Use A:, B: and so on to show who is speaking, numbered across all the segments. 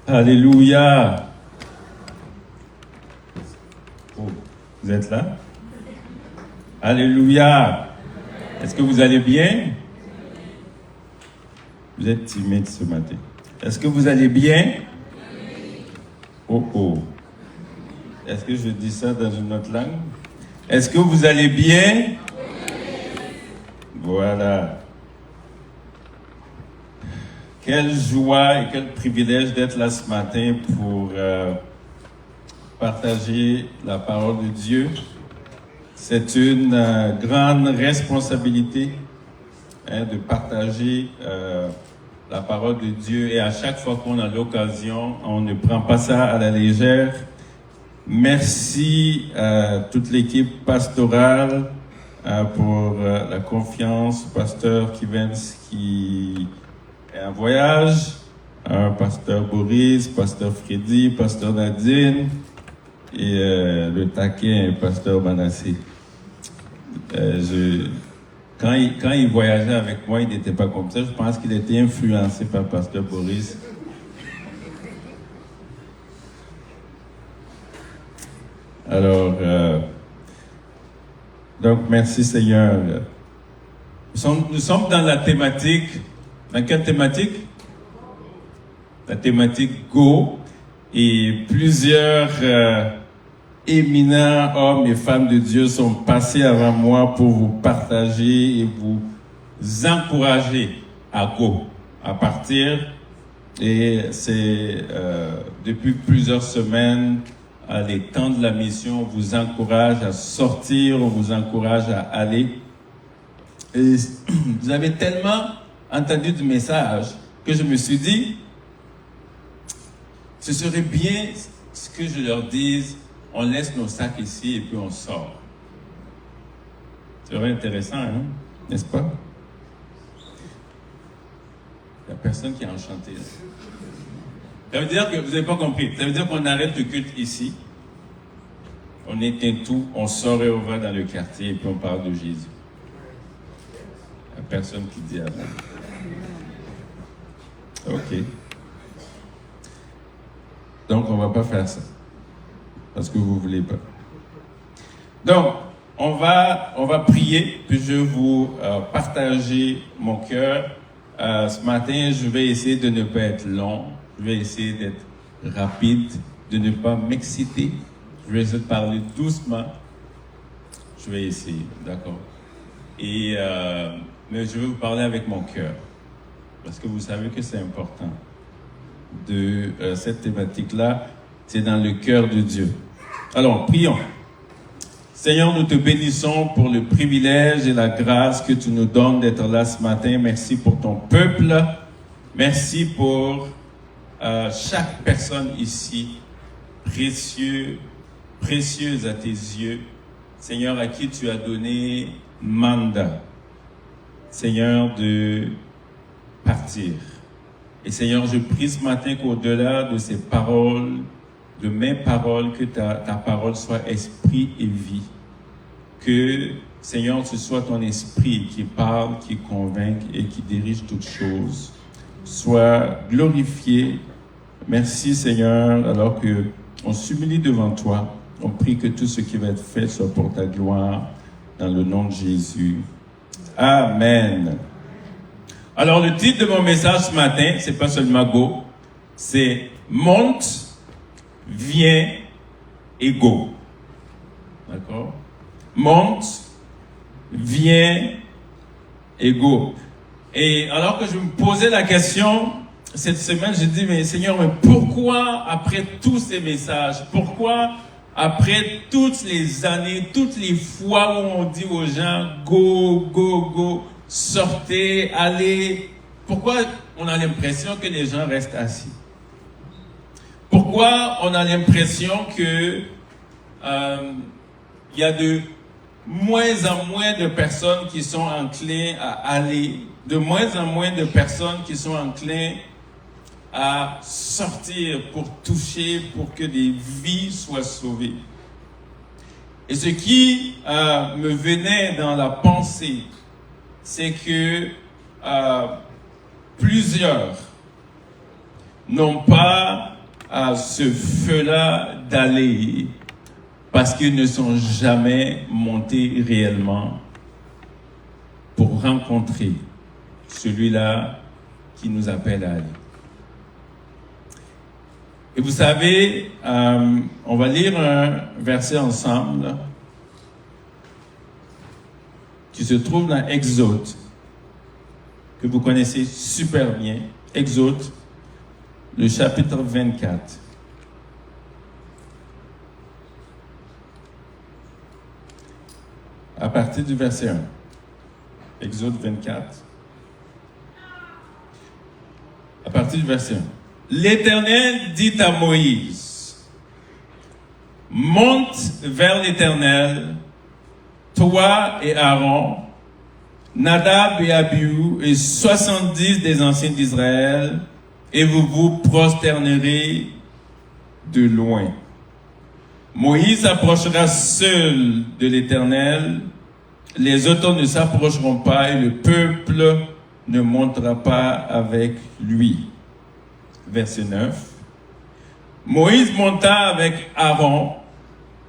A: Alléluia. Oh, vous êtes là? Alléluia. Est-ce que vous allez bien? Vous êtes timide ce matin. Est-ce que vous allez bien? Oh oh. Est-ce que je dis ça dans une autre langue? Est-ce que vous allez bien? Voilà. Quelle joie et quel privilège d'être là ce matin pour partager la parole de Dieu. C'est une grande responsabilité de partager la parole de Dieu, et à chaque fois qu'on a l'occasion, on ne prend pas ça à la légère. Merci à toute l'équipe pastorale pour la confiance, pasteur Kivens qui est en voyage, pasteur Boris, pasteur Freddy, pasteur Nadine et le taquin pasteur Manassé. Quand il voyageait avec moi, il n'était pas comme ça. Je pense qu'il était influencé par pasteur Boris. Alors, donc merci Seigneur. Nous sommes dans la thématique. Dans quelle thématique? La thématique Go. Et plusieurs éminents hommes et femmes de Dieu sont passés avant moi pour vous partager et vous encourager à Go, à partir. Et c'est depuis plusieurs semaines, les temps de la mission, on vous encourage à sortir, on vous encourage à aller. Et vous avez tellement entendu du message que je me suis dit, ce serait bien ce que je leur dise, on laisse nos sacs ici et puis on sort. C'est vraiment intéressant, hein? N'est-ce pas? Il n'y a personne qui est enchanté. Ça veut dire que vous n'avez pas compris. Ça veut dire qu'on arrête le culte ici, on éteint tout, on sort et on va dans le quartier et puis on parle de Jésus. Il n'y a personne qui dit amen. Ok. Donc on ne va pas faire ça. Parce que vous ne voulez pas. Donc, on va prier, puis je vais vous partager mon cœur. Ce matin, je vais essayer de ne pas être long. Je vais essayer d'être rapide, de ne pas m'exciter. Je vais essayer de parler doucement. Je vais essayer, d'accord? Et mais je vais vous parler avec mon cœur. Parce que vous savez que c'est important. De cette thématique-là, c'est dans le cœur de Dieu. Alors, prions. Seigneur, nous te bénissons pour le privilège et la grâce que tu nous donnes d'être là ce matin. Merci pour ton peuple. Merci pour chaque personne ici, précieuse à tes yeux. Seigneur, à qui tu as donné mandat, Seigneur, de partir. Et Seigneur, je prie ce matin qu'au-delà de ces paroles, de mes paroles, que ta parole soit esprit et vie. Que, Seigneur, ce soit ton esprit qui parle, qui convainc et qui dirige toutes choses. Sois glorifié. Merci, Seigneur, alors que on s'humilie devant toi. On prie que tout ce qui va être fait soit pour ta gloire, dans le nom de Jésus. Amen. Alors, le titre de mon message ce matin, c'est pas seulement Go, c'est Monte, viens et go. D'accord? Monte, viens et go. Et alors que je me posais la question, cette semaine, je dis, mais Seigneur, mais pourquoi après tous ces messages, pourquoi après toutes les années, toutes les fois où on dit aux gens, go, go, go, sortez, allez, pourquoi on a l'impression que les gens restent assis? Pourquoi on a l'impression que il y a de moins en moins de personnes qui sont enclines à aller, de moins en moins de personnes qui sont enclines à sortir pour toucher, pour que des vies soient sauvées. Et ce qui me venait dans la pensée, c'est que plusieurs n'ont pas ce feu-là d'aller parce qu'ils ne sont jamais montés réellement pour rencontrer celui-là qui nous appelle à aller. Et vous savez, on va lire un verset ensemble qui se trouve dans Exode, que vous connaissez super bien. Exode, le chapitre 24. À partir du verset 1. Exode 24. À partir du verset 1. L'Éternel dit à Moïse, monte vers l'Éternel, toi et Aaron, Nadab et Abihu et 70 des anciens d'Israël, et vous vous prosternerez de loin. Moïse approchera seul de l'Éternel, les autres ne s'approcheront pas et le peuple ne montera pas avec lui. Verset 9. Moïse monta avec Aaron,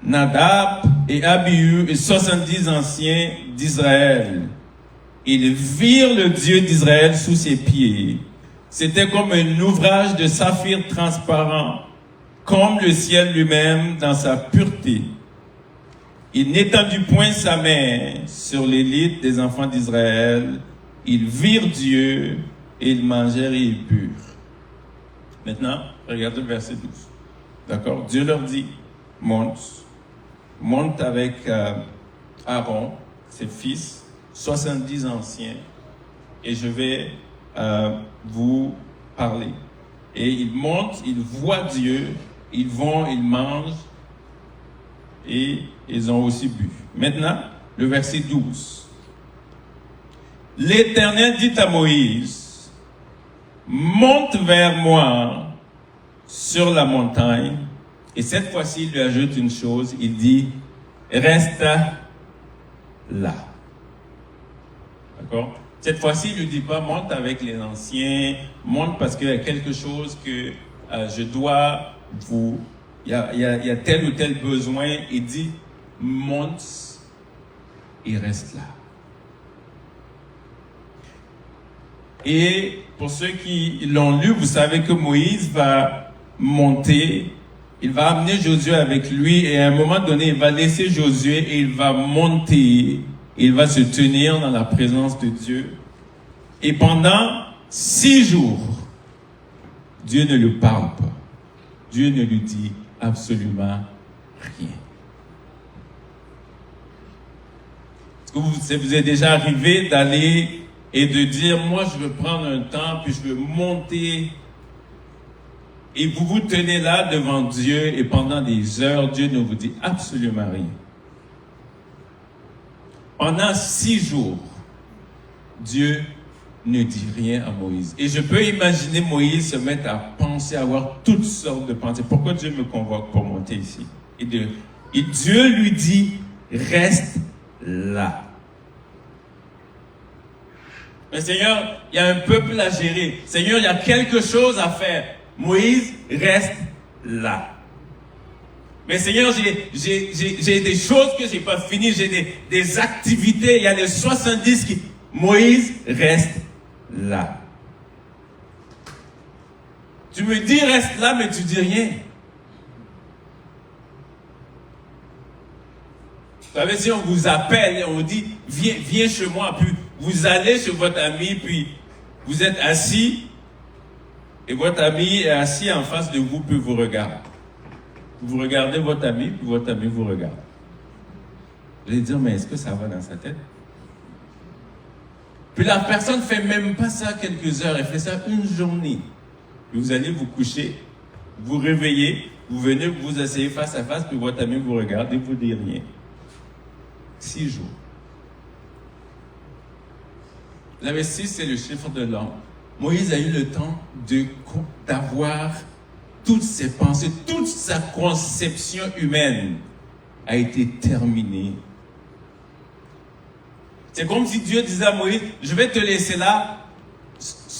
A: Nadab et Abihu et 70 anciens d'Israël. Ils virent le Dieu d'Israël sous ses pieds. C'était comme un ouvrage de saphir transparent, comme le ciel lui-même dans sa pureté. Il n'étendit point sa main sur l'élite des enfants d'Israël. Ils virent Dieu et ils mangèrent et ils burent. Maintenant, regardez le verset 12. D'accord? Dieu leur dit, monte avec Aaron, ses fils, 70 anciens, et je vais vous parler. Et ils montent, ils voient Dieu, ils vont, ils mangent, et ils ont aussi bu. Maintenant, le verset 12. L'Éternel dit à Moïse, monte vers moi sur la montagne. Et cette fois-ci, il lui ajoute une chose, il dit, reste là. D'accord? Cette fois-ci, il ne lui dit pas, monte avec les anciens, monte parce qu'il y a quelque chose que je dois vous... Il y a tel ou tel besoin. Il dit, monte et reste là. Et pour ceux qui l'ont lu, vous savez que Moïse va monter, il va amener Josué avec lui et à un moment donné, il va laisser Josué et il va monter, il va se tenir dans la présence de Dieu. Et pendant 6 jours, Dieu ne lui parle pas. Dieu ne lui dit absolument rien. Est-ce que ça vous est déjà arrivé d'aller et de dire, moi je veux prendre un temps, puis je veux monter, et vous vous tenez là devant Dieu, et pendant des heures, Dieu ne vous dit absolument rien. Pendant 6 jours, Dieu ne dit rien à Moïse. Et je peux imaginer Moïse se mettre à penser, à avoir toutes sortes de pensées. Pourquoi Dieu me convoque pour monter ici? Et Dieu lui dit, reste là. Mais Seigneur, il y a un peuple à gérer. Seigneur, il y a quelque chose à faire. Moïse, reste là. Mais Seigneur, j'ai des choses que j'ai pas finies. J'ai des activités. Il y a les 70 qui... Moïse, reste là. Tu me dis, reste là, mais tu dis rien. Vous savez, si on vous appelle et on vous dit, viens chez moi, puis vous allez chez votre ami, puis vous êtes assis, et votre ami est assis en face de vous, puis vous regarde. Vous regardez votre ami, puis votre ami vous regarde. Vous allez dire, mais est-ce que ça va dans sa tête? Puis la personne ne fait même pas ça quelques heures, elle fait ça une journée. Puis vous allez vous coucher, vous réveillez, vous venez vous asseyez face à face, puis votre ami vous regarde et vous dit rien. 6 jours. Vous savez, 6, c'est le chiffre de l'an. Moïse a eu le temps d'avoir toutes ses pensées, toute sa conception humaine a été terminée. C'est comme si Dieu disait à Moïse, je vais te laisser là,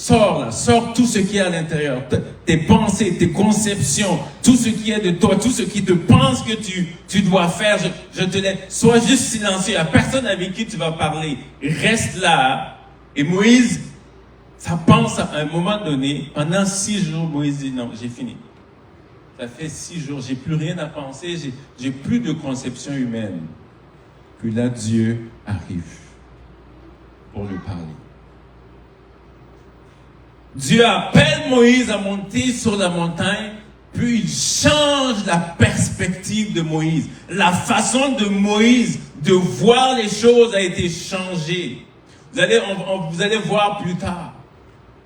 A: sors tout ce qui est à l'intérieur, tes pensées, tes conceptions, tout ce qui est de toi, tout ce qui te pense que tu dois faire, je te laisse. Sois juste silencieux, il n'y a personne avec qui tu vas parler. Reste là. Et Moïse, ça pense à un moment donné, pendant 6 jours, Moïse dit non, j'ai fini. Ça fait 6 jours, j'ai plus rien à penser, j'ai plus de conception humaine. Puis là, Dieu arrive pour lui parler. Dieu appelle Moïse à monter sur la montagne, puis il change la perspective de Moïse. La façon de Moïse de voir les choses a été changée. Vous allez voir plus tard.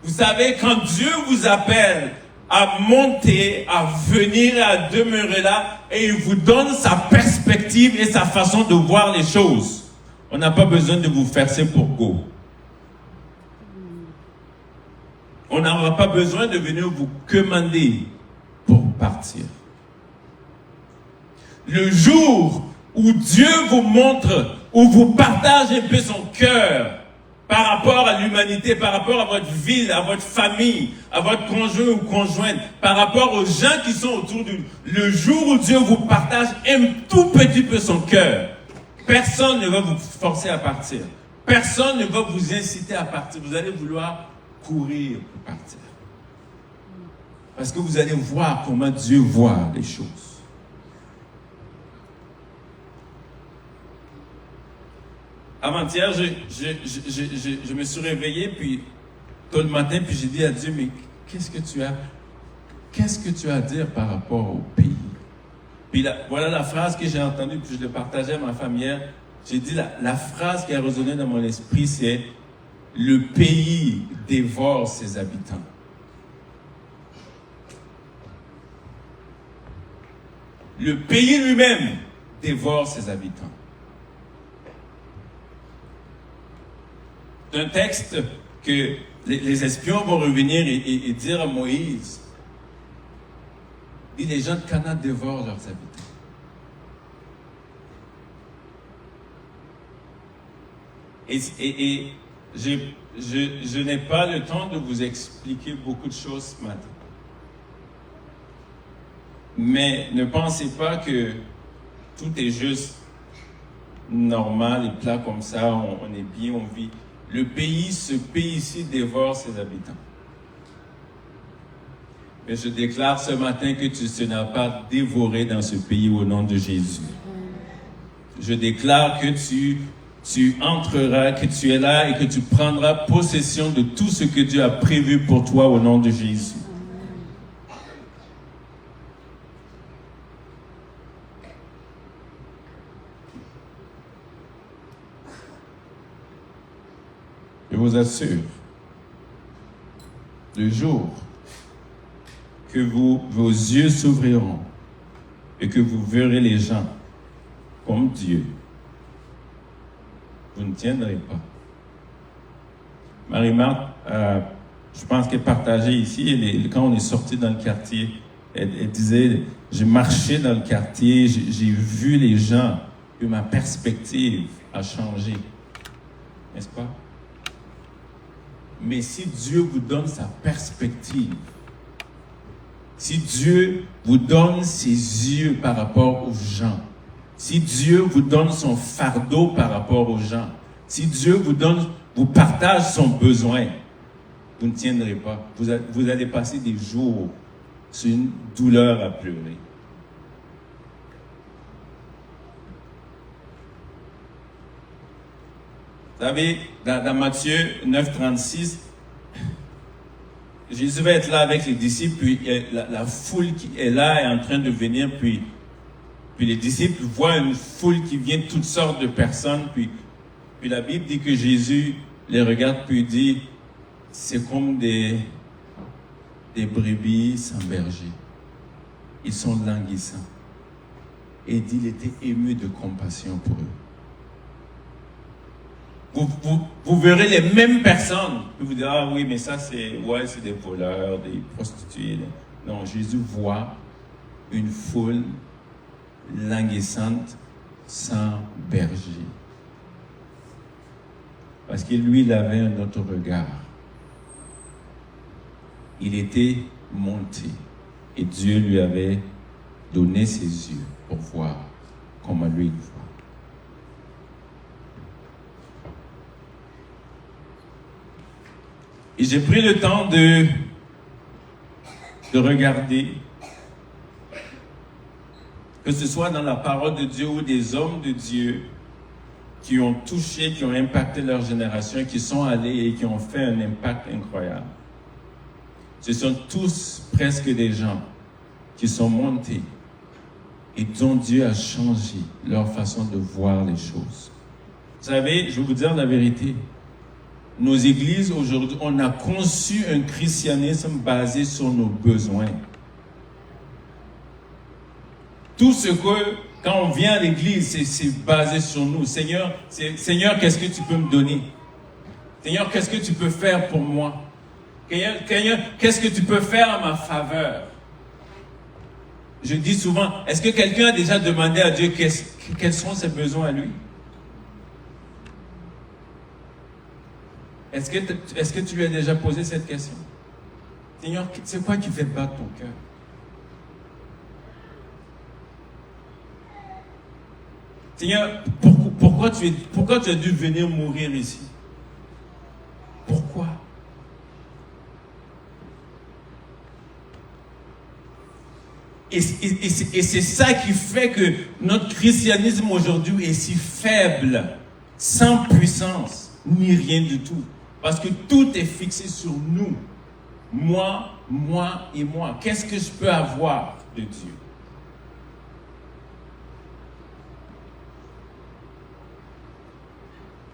A: Vous savez, quand Dieu vous appelle à monter, à venir et à demeurer là, et il vous donne sa perspective et sa façon de voir les choses, on n'a pas besoin de vous forcer pour go. On n'aura pas besoin de venir vous commander pour partir. Le jour où Dieu vous montre, où vous partagez un peu son cœur par rapport à l'humanité, par rapport à votre ville, à votre famille, à votre conjoint ou conjointe, par rapport aux gens qui sont autour de vous, le jour où Dieu vous partage un tout petit peu son cœur, personne ne va vous forcer à partir. Personne ne va vous inciter à partir. Vous allez vouloir courir pour partir. Parce que vous allez voir comment Dieu voit les choses. Avant-hier, je me suis réveillé, puis tôt le matin, puis j'ai dit à Dieu, mais qu'est-ce que tu as à dire par rapport au pays? Puis là, voilà la phrase que j'ai entendue, puis je l'ai partagée à ma femme hier. J'ai dit, la phrase qui a résonné dans mon esprit, c'est « Le pays dévore ses habitants ». Le pays lui-même dévore ses habitants. C'est un texte que les espions vont revenir et dire à Moïse, les gens de Canaan dévorent leurs habitants. Et je n'ai pas le temps de vous expliquer beaucoup de choses ce matin. Mais ne pensez pas que tout est juste normal et plat comme ça, on est bien, on vit. Ce pays ici dévore ses habitants. Mais je déclare ce matin que tu ne seras pas dévoré dans ce pays au nom de Jésus. Je déclare que tu entreras, que tu es là et que tu prendras possession de tout ce que Dieu a prévu pour toi au nom de Jésus. Je vous assure, le jour que vos yeux s'ouvriront et que vous verrez les gens comme Dieu, vous ne tiendrez pas. Marie-Marthe, je pense qu'elle partageait ici, quand on est sorti dans le quartier, elle disait, j'ai marché dans le quartier, j'ai vu les gens, et ma perspective a changé. N'est-ce pas? Mais si Dieu vous donne sa perspective, si Dieu vous donne ses yeux par rapport aux gens, si Dieu vous donne son fardeau par rapport aux gens, si Dieu vous partage son besoin, vous ne tiendrez pas. Vous allez passer des jours sur une douleur à pleurer. Vous savez, dans Matthieu 9,36, Jésus va être là avec les disciples, puis la foule qui est là est en train de venir, puis les disciples voient une foule qui vient de toutes sortes de personnes, puis la Bible dit que Jésus les regarde, puis dit, c'est comme des brebis sans berger. Ils sont languissants. Et il dit, il était ému de compassion pour eux. Vous verrez les mêmes personnes. Vous direz, ah oui, mais ça c'est des voleurs, des prostituées. Non, Jésus voit une foule languissante sans berger. Parce que lui, il avait un autre regard. il était monté. Et Dieu lui avait donné ses yeux pour voir comment lui il voit. Et j'ai pris le temps de regarder, que ce soit dans la parole de Dieu ou des hommes de Dieu qui ont touché, qui ont impacté leur génération, qui sont allés et qui ont fait un impact incroyable. Ce sont tous presque des gens qui sont montés et dont Dieu a changé leur façon de voir les choses. Vous savez, je vais vous dire la vérité. Nos églises aujourd'hui, on a conçu un christianisme basé sur nos besoins. Tout ce que, quand on vient à l'église, c'est basé sur nous. Seigneur, qu'est-ce que tu peux me donner? Seigneur, qu'est-ce que tu peux faire pour moi? Seigneur, qu'est-ce que tu peux faire à ma faveur? Je dis souvent, est-ce que quelqu'un a déjà demandé à Dieu quels sont ses besoins à lui? Est-ce que tu lui as déjà posé cette question? Seigneur, c'est quoi qui fait battre ton cœur? Seigneur, pourquoi tu as dû venir mourir ici? Pourquoi? Et c'est ça qui fait que notre christianisme aujourd'hui est si faible, sans puissance, ni rien du tout. Parce que tout est fixé sur nous. Moi et moi. Qu'est-ce que je peux avoir de Dieu?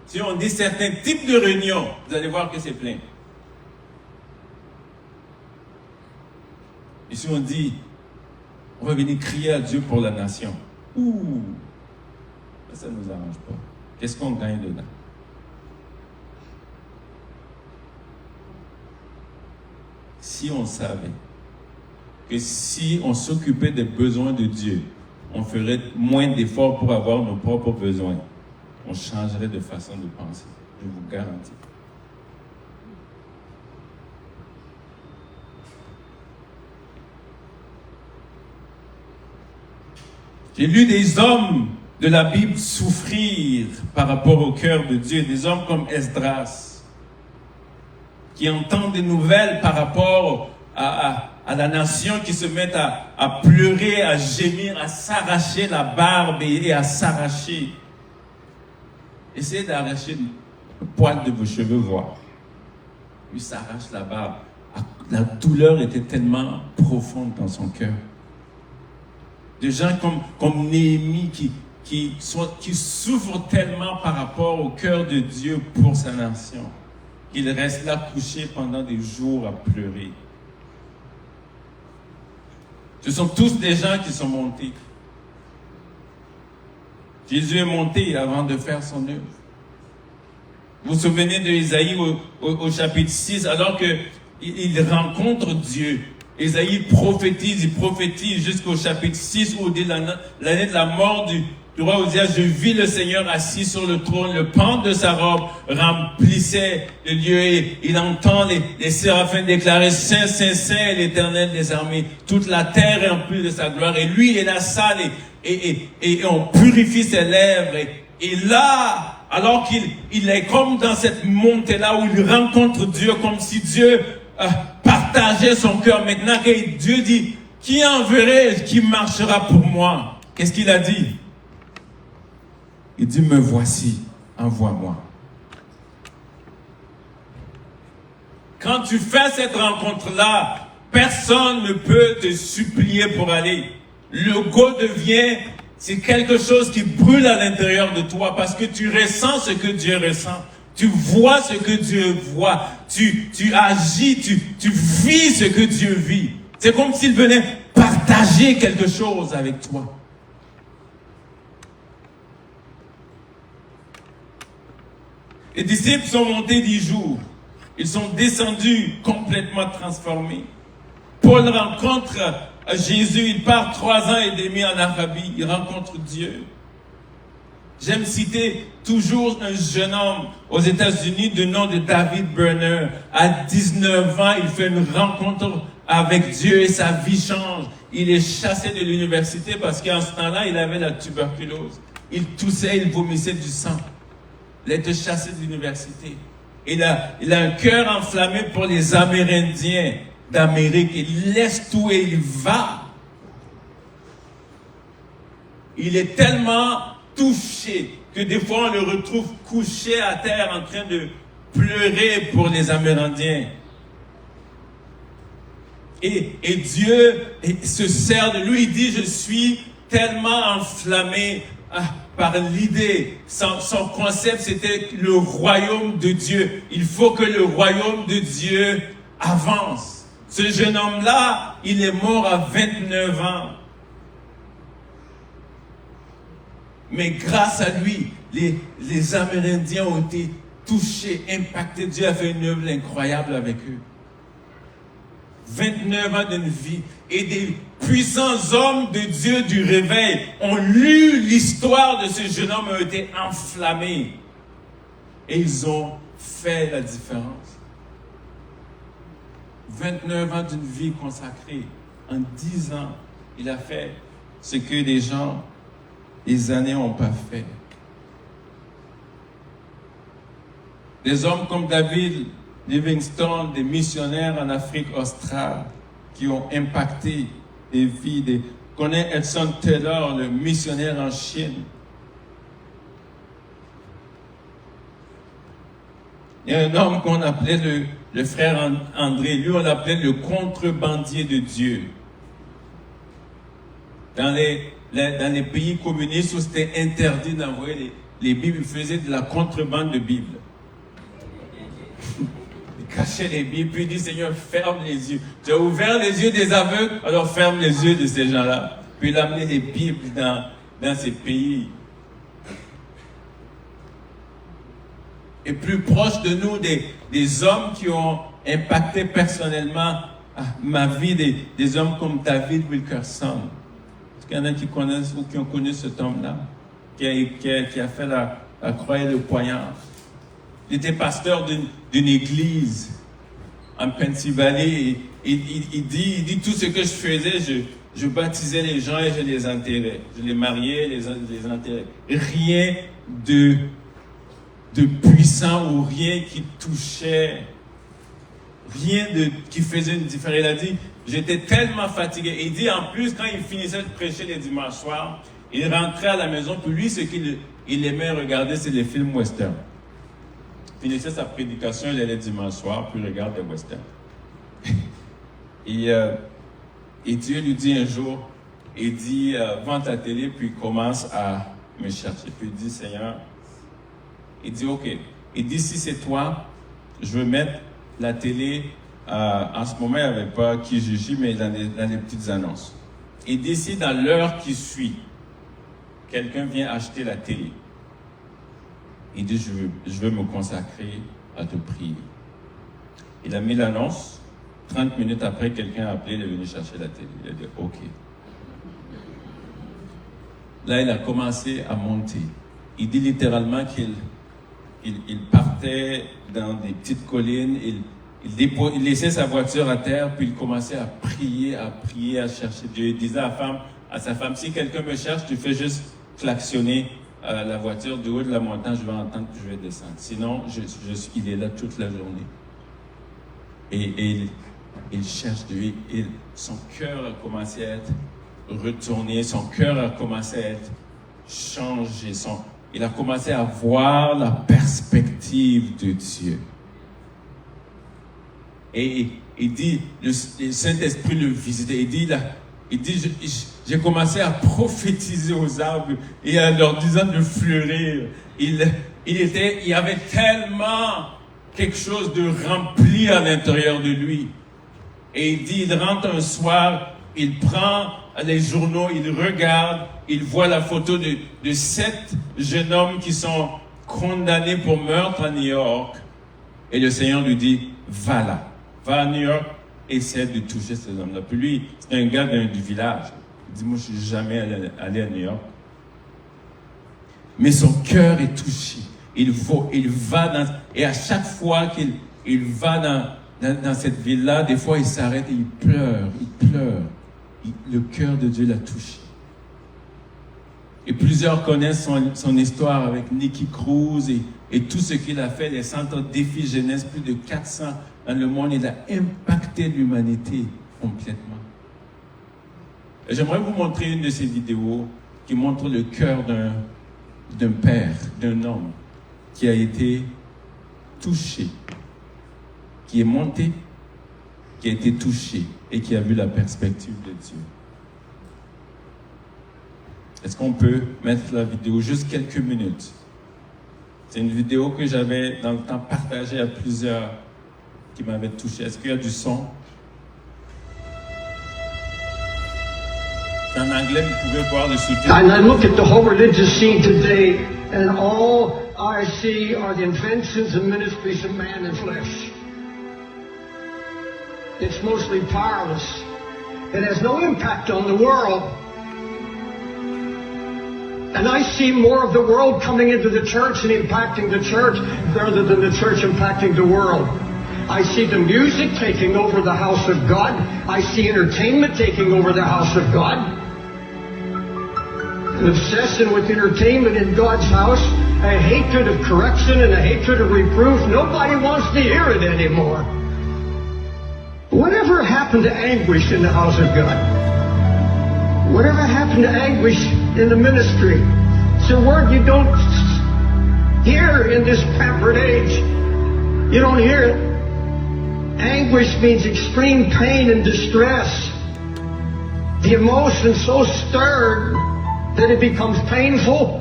A: Si on dit certains types de réunions, vous allez voir que c'est plein. Et si on dit, on va venir crier à Dieu pour la nation. Ça ne nous arrange pas. Qu'est-ce qu'on gagne dedans? Si on savait que si on s'occupait des besoins de Dieu, on ferait moins d'efforts pour avoir nos propres besoins, on changerait de façon de penser. Je vous garantis. J'ai lu des hommes de la Bible souffrir par rapport au cœur de Dieu, des hommes comme Esdras, qui entendent des nouvelles par rapport à la nation, qui se mettent à pleurer, à gémir, à s'arracher la barbe et à s'arracher. Essayez d'arracher le poil de vos cheveux, voir. Il s'arrache la barbe. La douleur était tellement profonde dans son cœur. Des gens comme Néhémie qui souffrent tellement par rapport au cœur de Dieu pour sa nation, qu'il reste là couché pendant des jours à pleurer. Ce sont tous des gens qui sont montés. Jésus est monté avant de faire son œuvre. Vous vous souvenez de Isaïe au chapitre 6, alors qu'il rencontre Dieu. Isaïe prophétise jusqu'au chapitre 6 où dit l'année de la mort du roi Ozias, je vis le Seigneur assis sur le trône, le pan de sa robe remplissait le lieu et il entend les séraphins déclarer Saint, Saint, Saint, l'Éternel des armées. Toute la terre est remplie de sa gloire et lui est la salle et on purifie ses lèvres et là, alors qu'il est comme dans cette montée-là où il rencontre Dieu comme si Dieu partageait son cœur. Maintenant que Dieu dit, qui enverrai, qui marchera pour moi? Qu'est-ce qu'il a dit? Il dit, me voici, envoie-moi. Quand tu fais cette rencontre-là, personne ne peut te supplier pour aller. Le go devient, c'est quelque chose qui brûle à l'intérieur de toi parce que tu ressens ce que Dieu ressent. Tu vois ce que Dieu voit. Tu agis, tu vis ce que Dieu vit. C'est comme s'il venait partager quelque chose avec toi. Les disciples sont montés 10 jours. Ils sont descendus complètement transformés. Paul rencontre Jésus. Il part 3 ans et demi en Arabie. Il rencontre Dieu. J'aime citer toujours un jeune homme aux États-Unis du nom de David Berner. À 19 ans, il fait une rencontre avec Dieu et sa vie change. Il est chassé de l'université parce qu'en ce temps-là, il avait la tuberculose. Il toussait, il vomissait du sang. Il a été chassé de l'université. Il a un cœur enflammé pour les Amérindiens d'Amérique. Il laisse tout et il va. Il est tellement touché que des fois on le retrouve couché à terre en train de pleurer pour les Amérindiens. Et Dieu se sert de lui. Il dit, je suis tellement enflammé par l'idée. Son concept, c'était le royaume de Dieu. Il faut que le royaume de Dieu avance. Ce jeune homme-là, il est mort à 29 ans. Mais grâce à lui, les Amérindiens ont été touchés, impactés. Dieu a fait une œuvre incroyable avec eux. 29 ans d'une vie. Et des puissants hommes de Dieu du réveil ont lu l'histoire de ce jeune homme, ont été enflammés. Et ils ont fait la différence. 29 ans d'une vie consacrée. En 10 ans, il a fait ce que les gens, les années n'ont pas fait. Des hommes comme David Livingstone, des missionnaires en Afrique australe qui ont impacté des vies. On connaît Edson Taylor, le missionnaire en Chine. Il y a un homme qu'on appelait le frère André. Lui, on l'appelait le contrebandier de Dieu. Dans les pays communistes où c'était interdit d'envoyer les Bibles, ils faisaient de la contrebande de Bibles. Ils cachaient les Bibles, puis ils disent, Seigneur, ferme les yeux. Tu as ouvert les yeux des aveugles, alors ferme les yeux de ces gens-là. Puis il a amené les Bibles dans ces pays. Et plus proche de nous, des hommes qui ont impacté personnellement ma vie, des hommes comme David Wilkerson. Est-ce qu'il y en a qui connaissent ou qui ont connu cet homme-là, qui a fait la croix et le poignard? Il était pasteur d'une église en Pennsylvanie. Il dit tout ce que je faisais, je baptisais les gens et je les enterrais. Je les mariais, les enterrais. Rien de puissant ou rien qui touchait, rien qui faisait une différence. Il a dit, j'étais tellement fatigué. Et il dit, en plus, quand il finissait de prêcher les dimanches soirs, il rentrait à la maison, puis lui, ce qu'il aimait regarder, c'est les films westerns. Il finissait sa prédication, il allait dimanche soir, puis il regarde les westerns. Et Dieu lui dit un jour, il dit, vends ta télé, puis il commence à me chercher. Puis il dit, Seigneur, il dit, OK. Il dit, si c'est toi, je veux mettre la télé, en ce moment, il n'y avait pas Kijiji, mais dans les petites annonces. Il dit, si dans l'heure qui suit, quelqu'un vient acheter la télé, il dit, je veux me consacrer à te prier. Il a mis l'annonce. 30 minutes après, quelqu'un a appelé, il est venu chercher la télé. Il a dit, OK. Là, il a commencé à monter. Il dit littéralement qu'il partait dans des petites collines, il laissait sa voiture à terre, puis il commençait à prier, à chercher Dieu. Il disait à sa femme, si quelqu'un me cherche, tu fais juste klaxonner la voiture du haut de la montagne, je vais entendre que je vais descendre. Sinon, il est là toute la journée. Et il cherche Dieu. Son cœur a commencé à être retourné, son cœur a commencé à être changé. Il a commencé à voir la perspective de Dieu. Et il dit, le Saint-Esprit le visitait. Il dit, j'ai commencé à prophétiser aux arbres et à leur disant de fleurir. Il y avait tellement quelque chose de rempli à l'intérieur de lui. Et il dit, il rentre un soir, il prend les journaux, il regarde, il voit la photo de 7 jeunes hommes qui sont condamnés pour meurtre à New York. Et le Seigneur lui dit, va là, va à New York, essaie de toucher ces hommes-là. Puis lui, c'est un gars du village. Il dit, moi, je ne suis jamais allé à New York. mais son cœur est touché. Il va dans, et à chaque fois qu'il va dans cette ville-là, des fois il s'arrête et il pleure. Le cœur de Dieu l'a touché. Et plusieurs connaissent son histoire avec Nicky Cruz et tout ce qu'il a fait, les centres défis jeunesse, plus de 400 dans le monde. Il a impacté l'humanité complètement. Et j'aimerais vous montrer une de ces vidéos qui montre le cœur d'un père, d'un homme qui a été touché, qui est monté, qui a été touché et qui a vu la perspective de Dieu. Est-ce qu'on peut mettre la vidéo juste quelques minutes? C'est une vidéo que j'avais dans le temps partagée à plusieurs qui m'avaient touché. Est-ce qu'il y a du son? En anglais, vous pouvez voir le sous-titre.
B: And I look at the whole religious scene today, and all I see are the inventions and ministries of man and flesh. It's mostly powerless. It has no impact on the world. And I see more of the world coming into the church and impacting the church rather than the church impacting the world. I see the music taking over the house of God. I see entertainment taking over the house of God. An obsession with entertainment in God's house, a hatred of correction and a hatred of reproof. Nobody wants to hear it anymore. Whatever happened to anguish in the house of God? Whatever happened to anguish in the ministry? It's a word you don't hear in this pampered age. You don't hear it. Anguish means extreme pain and distress. The emotion so stirred that it becomes painful.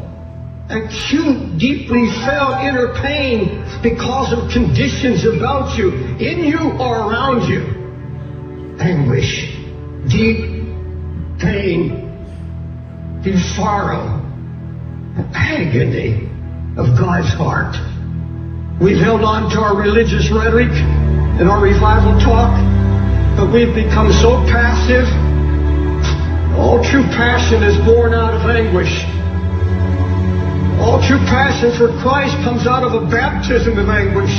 B: Acute, deeply felt inner pain because of conditions about you, in you or around you. Anguish, deep pain, deep sorrow, agony of God's heart. We've held on to our religious rhetoric and our revival talk, but we've become so passive. All true passion is born out of anguish. All true passion for Christ comes out of a baptism of anguish.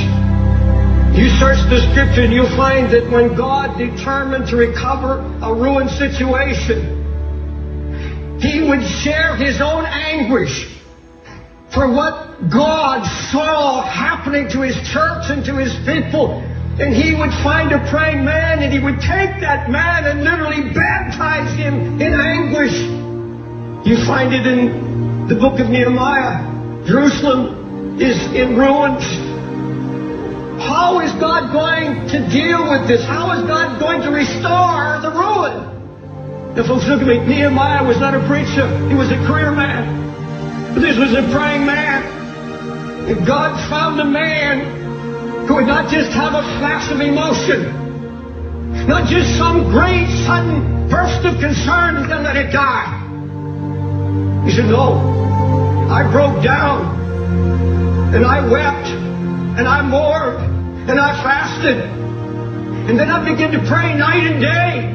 B: You search the scripture and you'll find that when God determined to recover a ruined situation, He would share His own anguish for what God saw happening to His church and to His people. And He would find a praying man and He would take that man and literally baptize him in anguish. You find it in the book of Nehemiah. Jerusalem is in ruins. How is God going to deal with this? How is God going to restore the ruin? Now folks, look at me. Nehemiah was not a preacher. He was a career man. But this was a praying man. And God found a man who would not just have a flash of emotion, not just some great sudden burst of concern and then let it die. He said, no, I broke down and I wept and I mourned and I fasted. And then I began to pray night and day.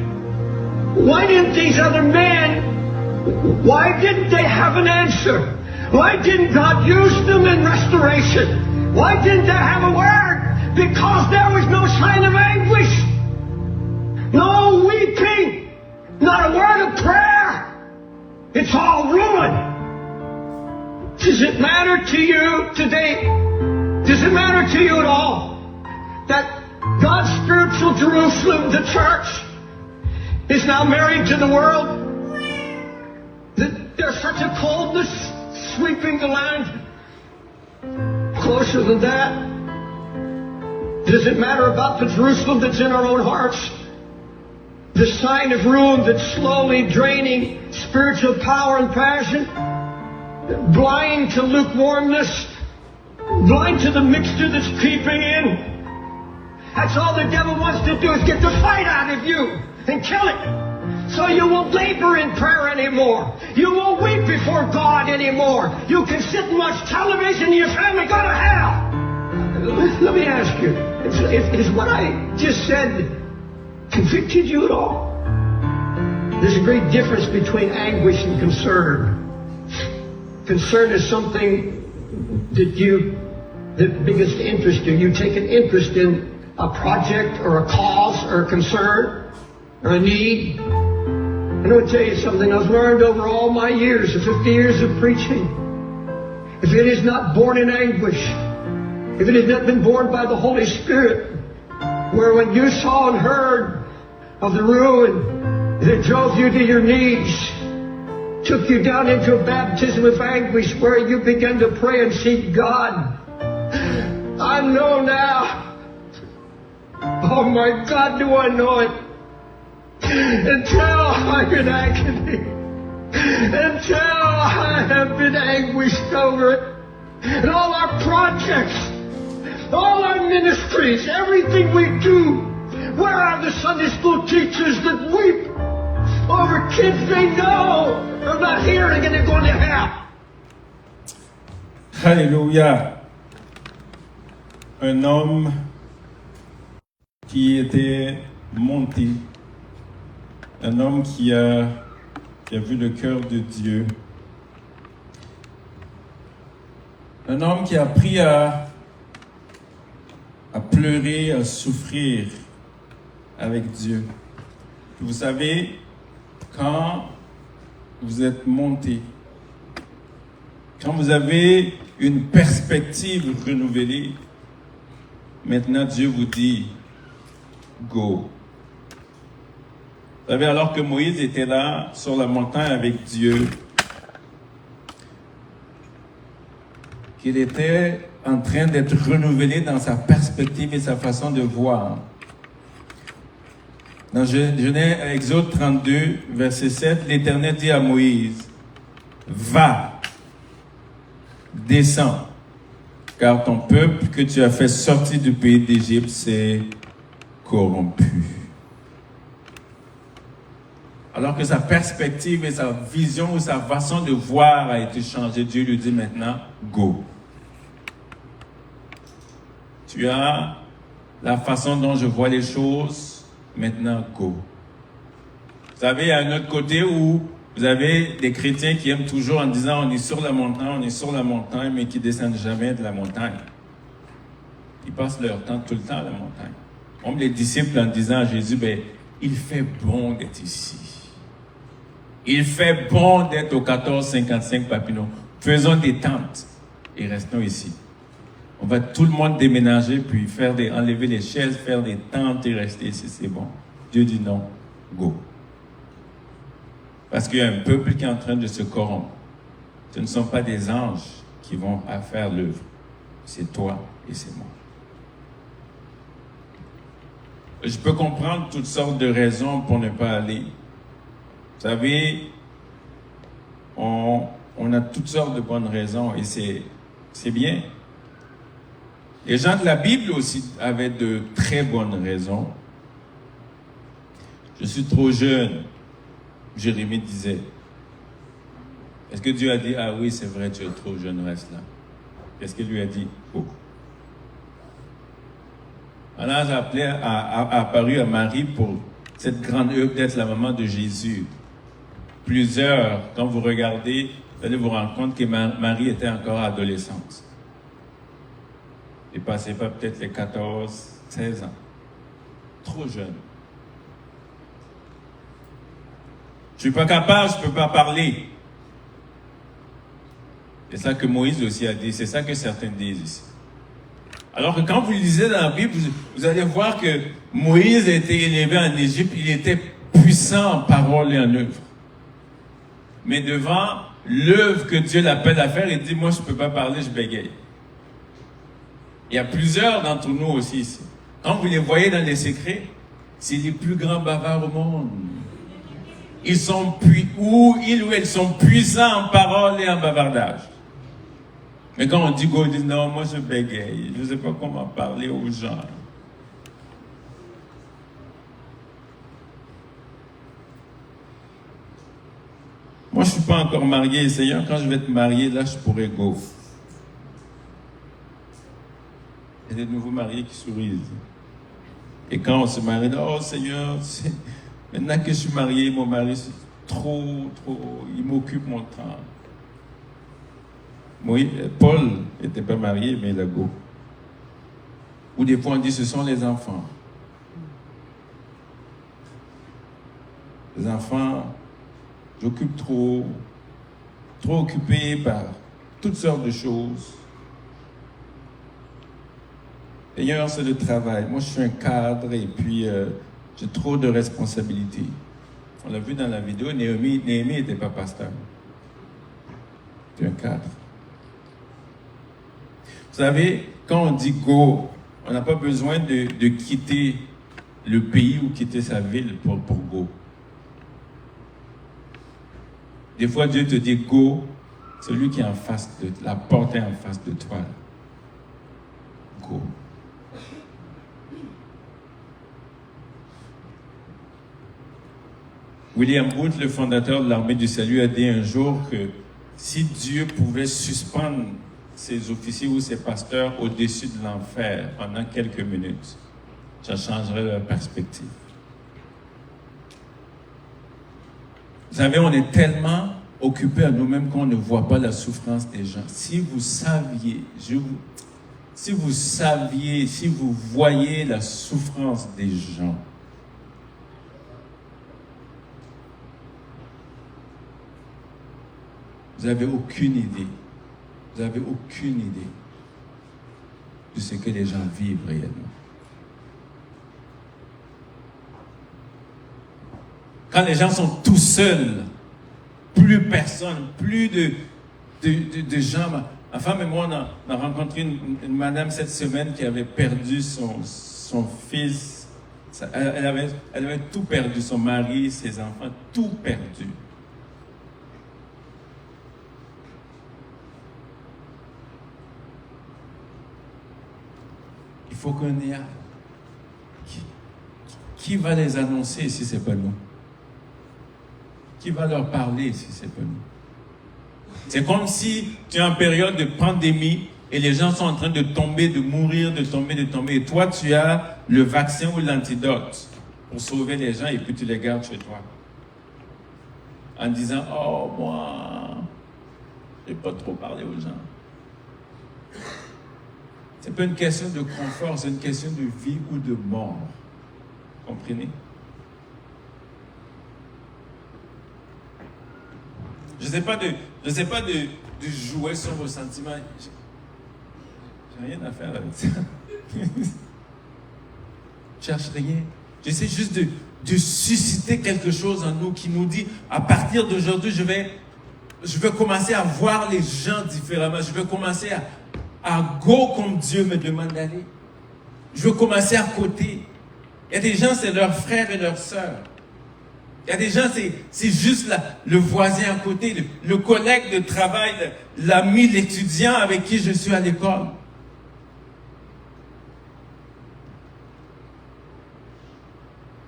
B: Why didn't these other men, why didn't they have an answer? Why didn't God use them in restoration? Why didn't they have a word? Because there was no sign of anguish, no weeping, not a word of prayer. It's all ruin. Does it matter to you today? Does it matter to you at all that God's spiritual Jerusalem, the church, is now married to the world? That there's such a coldness sweeping the land? Closer than that, does it matter about the Jerusalem that's in our own hearts? The sign of ruin that's slowly draining spiritual power and passion, blind to lukewarmness, blind to the mixture that's creeping in. That's all the devil wants to do, is get the fight out of you and kill it. So you won't labor in prayer anymore. You won't weep before God anymore. You can sit and watch television and your family go to hell. Let me ask you, is what I just said convicted you at all? There's a great difference between anguish and concern. concern is something that biggest interest you. You take an interest in a project or a cause or a concern or a need. I'm going to tell you something I've learned over all my years, the 50 years of preaching. If it is not born in anguish, if it has not been born by the Holy Spirit, where when you saw and heard of the ruin that drove you to your knees, took you down into a baptism of anguish where you began to pray and seek God. I know now. Oh my God, do I know it. Until I'm in agony. Until I have been anguished over it. And all our projects, all our ministries, everything we do. Where are the Sunday school teachers that weep over kids they know are not hearing and they're going to hell?
A: Alléluia. Un homme qui était monté, un homme qui a vu le cœur de Dieu, un homme qui a appris à pleurer, à souffrir avec Dieu. Vous savez, quand vous êtes monté, quand vous avez une perspective renouvelée, maintenant Dieu vous dit, go. Vous savez, alors que Moïse était là, sur la montagne avec Dieu, qu'il était en train d'être renouvelé dans sa perspective et sa façon de voir. Dans Exode 32, verset 7, l'Éternel dit à Moïse, va, descends, car ton peuple que tu as fait sortir du pays d'Égypte s'est corrompu. Alors que sa perspective et sa vision ou sa façon de voir a été changée, Dieu lui dit maintenant, go. Tu as la façon dont je vois les choses, maintenant go. Vous savez, il y a un autre côté où vous avez des chrétiens qui aiment toujours en disant on est sur la montagne, mais qui ne descendent jamais de la montagne. Ils passent leur temps tout le temps à la montagne. Comme les disciples en disant à Jésus, il fait bon d'être ici. Il fait bon d'être au 1455 Papineau. Faisons des tentes et restons ici. On va tout le monde déménager, puis enlever les chaises, faire des tentes et rester ici, c'est bon. Dieu dit non, go. Parce qu'il y a un peuple qui est en train de se corrompre. Ce ne sont pas des anges qui vont faire l'œuvre. C'est toi et c'est moi. Je peux comprendre toutes sortes de raisons pour ne pas aller. Vous savez, on a toutes sortes de bonnes raisons et c'est bien. Les gens de la Bible aussi avaient de très bonnes raisons. Je suis trop jeune, Jérémie disait. Est-ce que Dieu a dit, ah oui, c'est vrai, tu es trop jeune, reste là. Qu'est-ce qu'il lui a dit? Oh. Un ange a apparu à Marie pour cette grande œuvre d'être la maman de Jésus. Plusieurs, quand vous regardez, vous allez vous rendre compte que Marie était encore adolescente. Il ne passait pas peut-être les 14, 16 ans. Trop jeune. Je ne suis pas capable, je ne peux pas parler. C'est ça que Moïse aussi a dit, c'est ça que certains disent ici. Alors que quand vous lisez dans la Bible, vous allez voir que Moïse a été élevé en Égypte, il était puissant en parole et en œuvre. Mais devant l'œuvre que Dieu l'appelle à faire, il dit, moi je ne peux pas parler, je bégaye. Il y a plusieurs d'entre nous aussi ici. Quand vous les voyez dans les secrets, c'est les plus grands bavards au monde. Ils sont ils ou elles sont puissants en parole et en bavardage. Mais quand on dit go, ils disent non, moi je bégaye, je ne sais pas comment parler aux gens. Moi je ne suis pas encore marié, Seigneur, quand je vais te marier, là je pourrais go. Il y a des nouveaux mariés qui sourient. Et quand on se marie, oh Seigneur, maintenant que je suis marié, mon mari, c'est trop, il m'occupe mon temps. Paul n'était pas marié, mais il a go. Ou des fois on dit ce sont les enfants. Les enfants, j'occupe trop occupé par toutes sortes de choses. D'ailleurs, c'est le travail. Moi, je suis un cadre et puis j'ai trop de responsabilités. On l'a vu dans la vidéo, Néhémie n'était pas pasteur. C'est un cadre. Vous savez, quand on dit go, on n'a pas besoin de quitter le pays ou quitter sa ville pour go. Des fois, Dieu te dit go, celui qui est en face de la porte est en face de toi. Go. William Booth, le fondateur de l'Armée du Salut, a dit un jour que si Dieu pouvait suspendre ses officiers ou ses pasteurs au-dessus de l'enfer pendant quelques minutes, ça changerait leur perspective. Vous savez, on est tellement occupés à nous-mêmes qu'on ne voit pas la souffrance des gens. Si vous saviez, si vous voyez la souffrance des gens, vous n'avez aucune idée. Vous n'avez aucune idée de ce que les gens vivent réellement. Quand les gens sont tout seuls, plus personne, plus de gens. Ma femme et moi, on a rencontré une madame cette semaine qui avait perdu son fils. Elle avait tout perdu, son mari, ses enfants, tout perdu. Il faut qu'on y aille. Qui va les annoncer si ce n'est pas nous? Qui va leur parler si ce n'est pas nous? C'est comme si tu es en période de pandémie et les gens sont en train de tomber, de mourir, de tomber. Et toi, tu as le vaccin ou l'antidote pour sauver les gens et puis tu les gardes chez toi. En disant, oh, moi, je n'ai pas trop parlé aux gens. Ce n'est pas une question de confort, c'est une question de vie ou de mort. Comprenez? Je ne sais pas de jouer sur vos sentiments. J'ai rien à faire avec ça. Je cherche rien. J'essaie juste de susciter quelque chose en nous qui nous dit, à partir d'aujourd'hui, je vais commencer à voir les gens différemment. Je vais commencer à go comme Dieu me demande d'aller. Je veux commencer à côté. Il y a des gens, c'est leurs frères et leurs sœurs. Il y a des gens, c'est juste le voisin à côté, le collègue de travail, l'ami, l'étudiant avec qui je suis à l'école.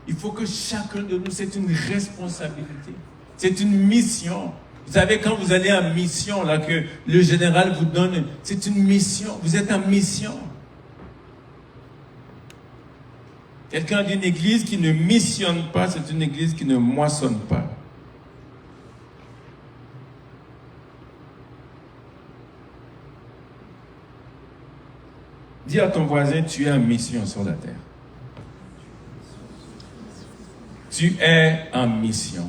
A: Il faut que chacun de nous, c'est une responsabilité. C'est une mission. Vous savez, quand vous allez en mission, là, que le général vous donne, c'est une mission. Vous êtes en mission. Quelqu'un d'une église qui ne missionne pas, c'est une église qui ne moissonne pas. Dis à ton voisin, tu es en mission sur la terre. Tu es en mission.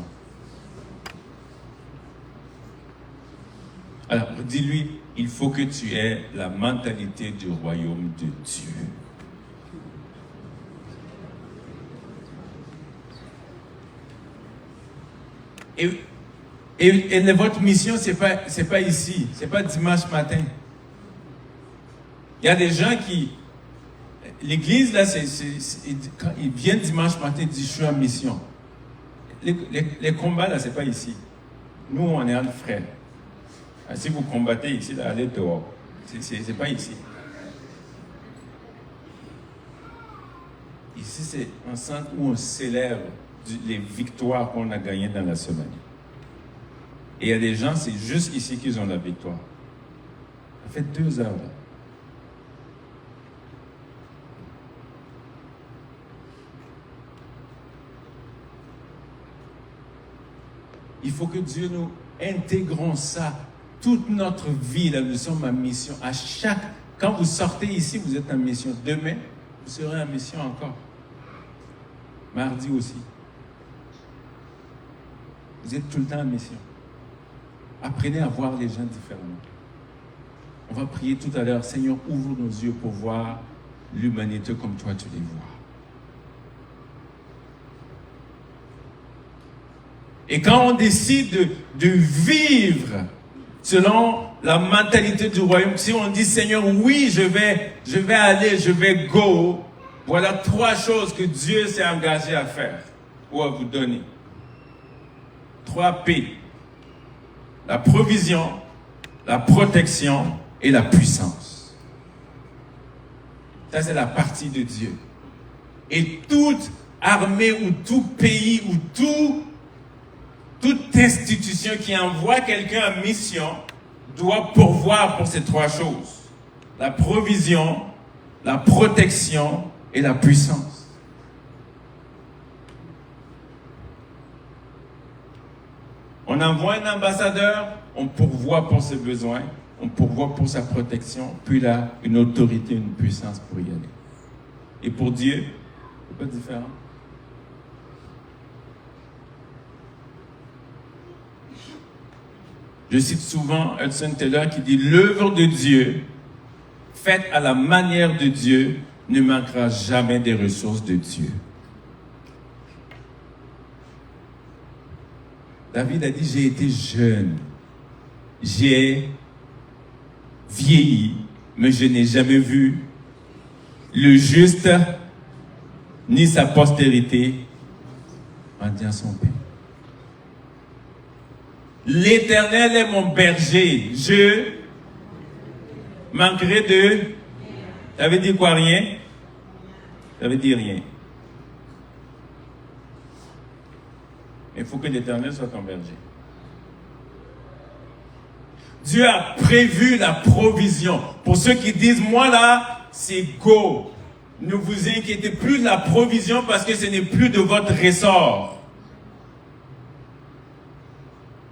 A: Alors, dis-lui, il faut que tu aies la mentalité du royaume de Dieu. Et votre mission, c'est pas ici, c'est pas dimanche matin. Il y a des gens qui, l'église là, quand ils viennent dimanche matin, ils disent je suis en mission. Les combats là, c'est pas ici. Nous, on est entre frères. Si vous combattez ici, là, allez dehors. C'est pas ici. Ici, c'est un centre où on célèbre les victoires qu'on a gagnées dans la semaine. Et il y a des gens, c'est juste ici qu'ils ont la victoire. Ça fait 2 heures là. Il faut que Dieu nous intégrons ça toute notre vie, là, nous sommes en mission. Quand vous sortez ici, vous êtes en mission. Demain, vous serez en mission encore. Mardi aussi. Vous êtes tout le temps en mission. Apprenez à voir les gens différemment. On va prier tout à l'heure. Seigneur, ouvre nos yeux pour voir l'humanité comme toi tu les vois. Et quand on décide de vivre selon la mentalité du royaume, si on dit Seigneur, oui, je vais aller, je vais go, voilà 3 choses que Dieu s'est engagé à faire ou à vous donner. 3 P. La provision, la protection et la puissance. Ça, c'est la partie de Dieu. Et toute armée ou tout pays ou toute institution qui envoie quelqu'un en mission doit pourvoir pour ces 3 choses. La provision, la protection et la puissance. On envoie un ambassadeur, on pourvoit pour ses besoins, on pourvoit pour sa protection, puis il a une autorité, une puissance pour y aller. Et pour Dieu, c'est pas différent. Je cite souvent Hudson Taylor qui dit « L'œuvre de Dieu, faite à la manière de Dieu, ne manquera jamais des ressources de Dieu. » David a dit « J'ai été jeune, j'ai vieilli, mais je n'ai jamais vu le juste ni sa postérité mendiant son pain. L'Éternel est mon berger, je manquerai de... Ça veut dire quoi, rien? Ça veut dire rien. Il faut que l'Éternel soit ton berger. Dieu a prévu la provision. Pour ceux qui disent, moi là, c'est go. Ne vous inquiétez plus de la provision parce que ce n'est plus de votre ressort.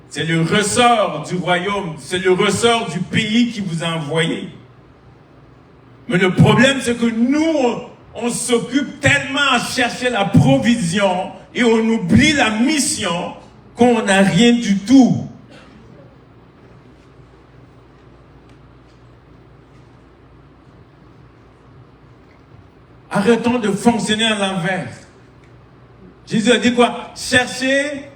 A: C'est le ressort du royaume, c'est le ressort du pays qui vous a envoyé. Mais le problème, c'est que nous, on s'occupe tellement à chercher la provision et on oublie la mission qu'on n'a rien du tout. Arrêtons de fonctionner à l'envers. Jésus a dit quoi? Cherchez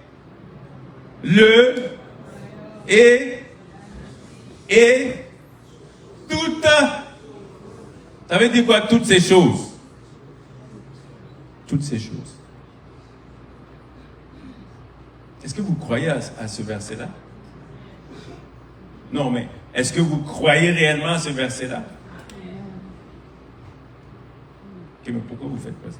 A: et toutes. Ça veut dire quoi? Toutes ces choses. Toutes ces choses. Est-ce que vous croyez à ce verset-là? Non, mais est-ce que vous croyez réellement à ce verset-là? Ok, mais pourquoi vous faites pas ça?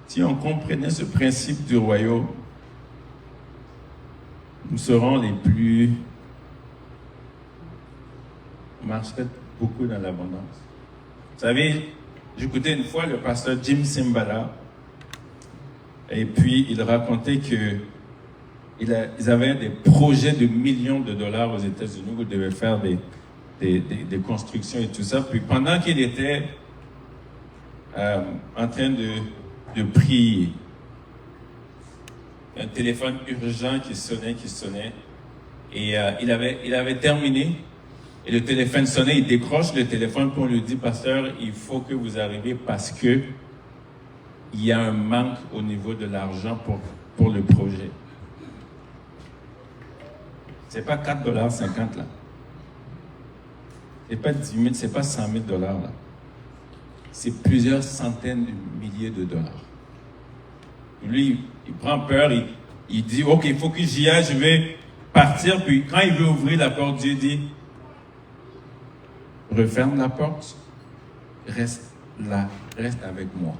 A: Si on comprenait ce principe du royaume, nous serons les plus... On marcherait beaucoup dans l'abondance. Vous savez, j'écoutais une fois le pasteur Jim Cymbala, et puis il racontait que ils avaient des projets de millions de dollars aux États-Unis où ils devaient faire des constructions et tout ça. Puis pendant qu'il était en train de prier, un téléphone urgent qui sonnait, et il avait terminé, et le téléphone sonnait, il décroche le téléphone pour lui dire, pasteur, il faut que vous arriviez parce que il y a un manque au niveau de l'argent pour le projet. C'est pas $4,50 là. C'est pas 10 000, c'est pas 100 000 là. C'est plusieurs centaines de milliers de dollars. Lui, il prend peur, il dit, ok, il faut que j'y aille, je vais partir. Puis quand il veut ouvrir la porte, Dieu dit, referme la porte, reste là, reste avec moi.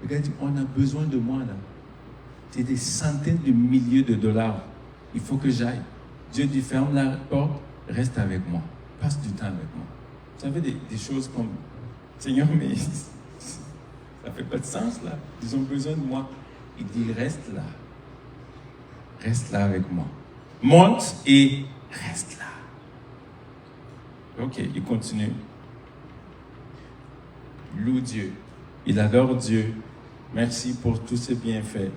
A: Le gars dit, on a besoin de moi là. C'est des centaines de milliers de dollars. Il faut que j'aille. Dieu dit, ferme la porte, reste avec moi. Passe du temps avec moi. Vous savez, des choses comme, Seigneur, mais ça ne fait pas de sens là. Ils ont besoin de moi. Il dit, reste là. Reste là avec moi. Monte et reste là. Ok, il continue. Loue Dieu. Il adore Dieu. Merci pour tous ses bienfaits.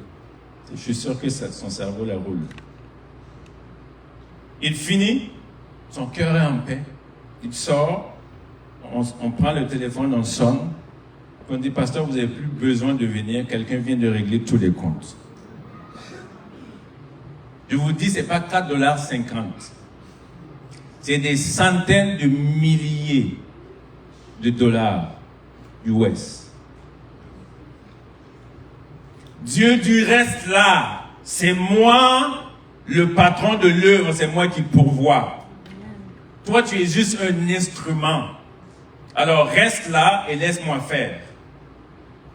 A: Je suis sûr que son cerveau la roule. Il finit, son cœur est en paix. Il sort, on prend le téléphone, on sonne. On dit, pasteur, vous n'avez plus besoin de venir, quelqu'un vient de régler tous les comptes. Je vous dis, ce n'est pas 4,50 $. C'est des centaines de milliers de dollars US. Dieu du reste là, c'est moi le patron de l'œuvre, c'est moi qui pourvois. Toi, tu es juste un instrument. Alors reste là et laisse-moi faire.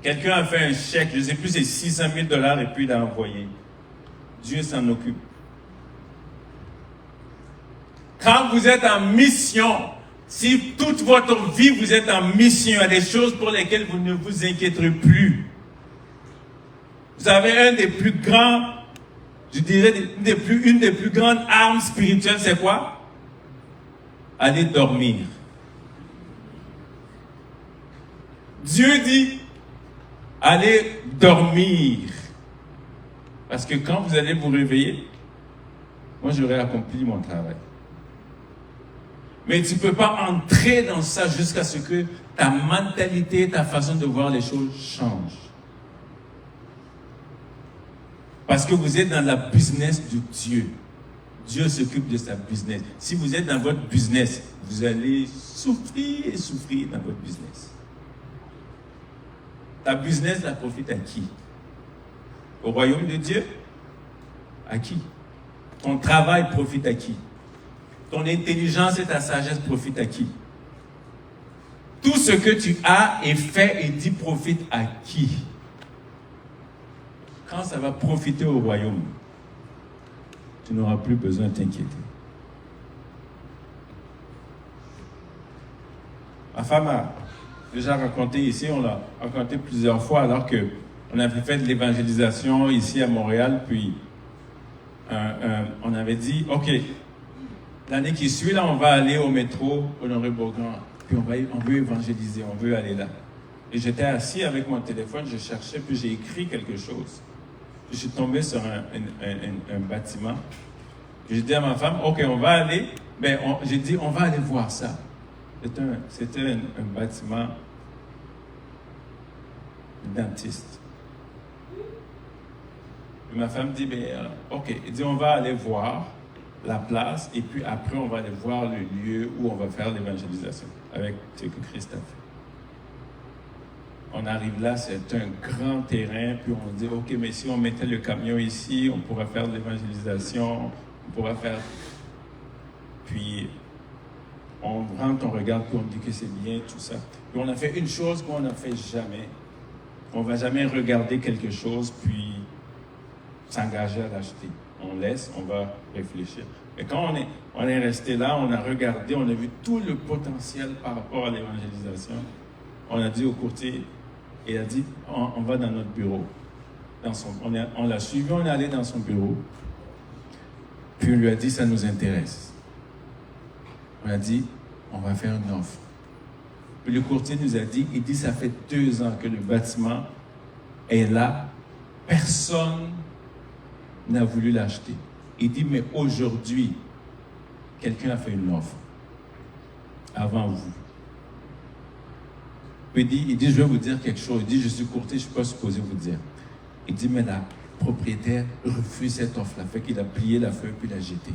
A: Quelqu'un a fait un chèque, je ne sais plus, c'est 600 000 $ et puis il a envoyé. Dieu s'en occupe. Quand vous êtes en mission, si toute votre vie vous êtes en mission, il y a des choses pour lesquelles vous ne vous inquiéterez plus. Vous avez un des plus grands, je dirais, une des plus grandes armes spirituelles, c'est quoi? Aller dormir. Dieu dit, allez dormir. Parce que quand vous allez vous réveiller, moi j'aurai accompli mon travail. Mais tu ne peux pas entrer dans ça jusqu'à ce que ta mentalité, ta façon de voir les choses change. Parce que vous êtes dans la business de Dieu. Dieu s'occupe de sa business. Si vous êtes dans votre business, vous allez souffrir et souffrir dans votre business. Ta business, la profite à qui? Au royaume de Dieu? À qui? Ton travail profite à qui? Ton intelligence et ta sagesse profitent à qui? Tout ce que tu as et fait et dit profite à qui? Quand ça va profiter au royaume, tu n'auras plus besoin de t'inquiéter. Ma femme a déjà raconté ici, on l'a raconté plusieurs fois, alors qu'on avait fait de l'évangélisation ici à Montréal, puis on avait dit, OK, l'année qui suit, là, on va aller au métro Honoré-Beaugrand, puis on veut évangéliser, on veut aller là. Et j'étais assis avec mon téléphone, je cherchais, puis j'ai écrit quelque chose. Je suis tombé sur un bâtiment. J'ai dit à ma femme, OK, on va aller. Ben, j'ai dit, on va aller voir ça. C'était un bâtiment dentiste. Et ma femme dit, ben, OK. Elle dit, on va aller voir la place et puis après, on va aller voir le lieu où on va faire l'évangélisation avec ce que Christ a fait. On arrive là, c'est un grand terrain, puis on dit, OK, mais si on mettait le camion ici, on pourrait faire de l'évangélisation, on pourrait faire... Puis, on rentre, on regarde, puis on dit que c'est bien, tout ça. Puis on a fait une chose qu'on n'a fait jamais. On ne va jamais regarder quelque chose, puis s'engager à l'acheter. On laisse, on va réfléchir. Et quand on est resté là, on a regardé, on a vu tout le potentiel par rapport à l'évangélisation. On a dit au courtier, il a dit, on va dans notre bureau. On l'a suivi, on est allé dans son bureau. Puis on lui a dit, ça nous intéresse. On a dit, on va faire une offre. Puis le courtier nous a dit, il dit, ça fait 2 ans que le bâtiment est là. Personne n'a voulu l'acheter. Il dit, mais aujourd'hui, quelqu'un a fait une offre. Avant vous. Puis il dit, je vais vous dire quelque chose. Il dit, je suis courtier, je ne suis pas supposé vous dire. Il dit, mais la propriétaire refuse cette offre-là. Fait qu'il a plié la feuille, puis il l'a jetée.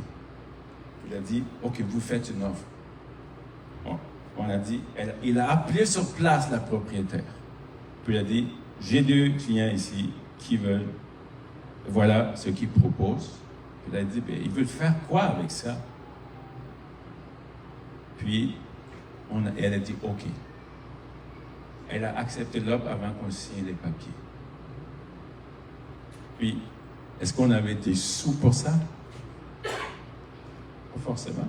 A: Il a dit, OK, vous faites une offre. Bon, on a dit, il a appelé sur place la propriétaire. Puis il a dit, j'ai 2 clients ici qui veulent, voilà ce qu'ils proposent. Puis il a dit, ben, ils veulent faire quoi avec ça? Puis elle a dit, OK. Elle a accepté l'offre avant qu'on signe les papiers. Puis, est-ce qu'on avait été sous pour ça? Pas forcément.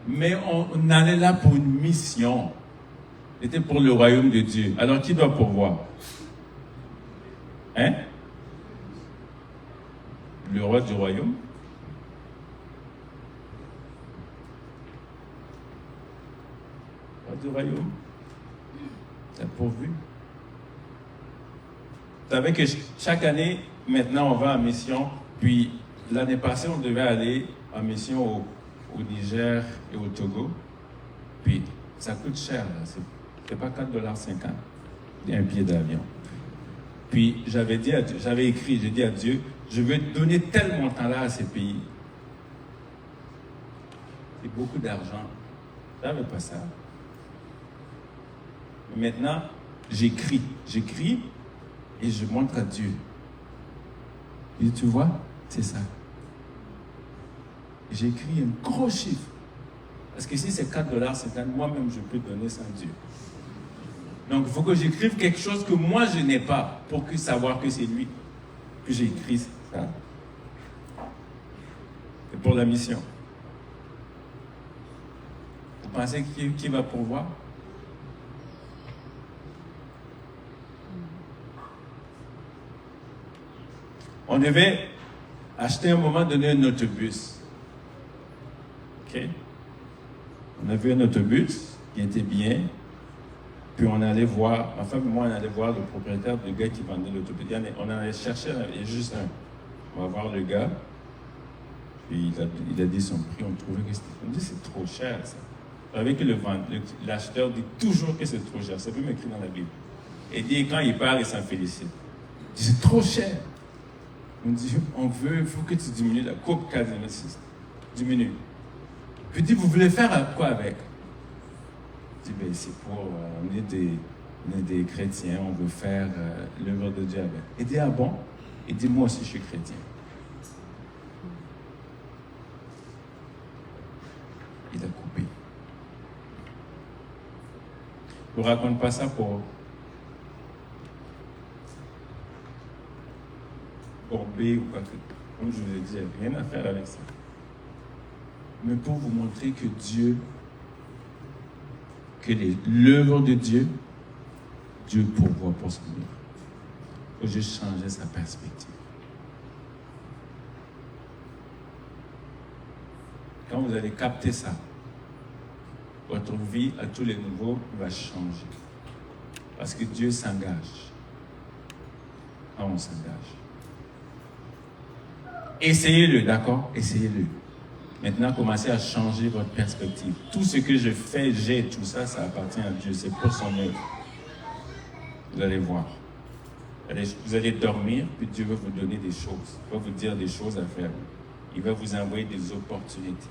A: Mais on allait là pour une mission. C'était pour le royaume de Dieu. Alors, qui doit pourvoir? Hein? Le roi du royaume? Le roi du royaume? C'est pourvu. Vous savez que chaque année, maintenant, on va en mission. Puis, l'année passée, on devait aller en mission au Niger et au Togo. Puis, ça coûte cher, là. C'est pas 4,50 $, un billet d'avion. Puis, j'avais écrit, j'ai dit à Dieu, je veux donner tel montant-là à ces pays. C'est beaucoup d'argent. Je n'avais pas ça. Mais maintenant, j'écris et je montre à Dieu. Et tu vois, c'est ça. J'écris un gros chiffre. Parce que si c'est 4,50 $, moi-même, je peux donner ça à Dieu. Donc, il faut que j'écrive quelque chose que moi, je n'ai pas pour savoir que c'est lui. Puis j'ai écrit ça. C'est pour la mission. Vous pensez qui va pourvoir? On devait acheter à un moment donné un autobus. OK? On avait un autobus qui était bien. Puis on allait voir, ma femme et moi, on allait voir le propriétaire du gars qui vendait l'autobus. On en allait chercher, il y a juste un. On va voir le gars. Puis il a dit son prix, on trouvait que c'est trop cher, ça. Vous savez que l'acheteur dit toujours que c'est trop cher. C'est même écrit dans la Bible. Et dit, quand il part, il s'en félicite. Il dit, c'est trop cher. On dit, il faut que tu diminues la coupe quasiment 6. Diminue. Puis il dit, vous voulez faire quoi avec? Je dis, ben, c'est pour, on est des chrétiens, on veut faire l'œuvre de Dieu avec. Il dit, ah bon? Il dit, moi aussi je suis chrétien. Il a coupé. Je ne vous raconte pas ça pour B ou quoi que. Comme je vous l'ai dit, il n'y a rien à faire avec ça. Mais pour vous montrer que Dieu, que l'œuvre de Dieu, Dieu pourvoit pour son œuvre. Il faut juste changer sa perspective. Quand vous allez capter ça, votre vie à tous les niveaux va changer. Parce que Dieu s'engage. Quand on s'engage. Essayez-le, d'accord? Essayez-le. Maintenant, commencez à changer votre perspective. Tout ce que je fais, tout ça, ça appartient à Dieu. C'est pour son œuvre. Vous allez voir. Vous allez dormir, puis Dieu va vous donner des choses. Il va vous dire des choses à faire. Il va vous envoyer des opportunités.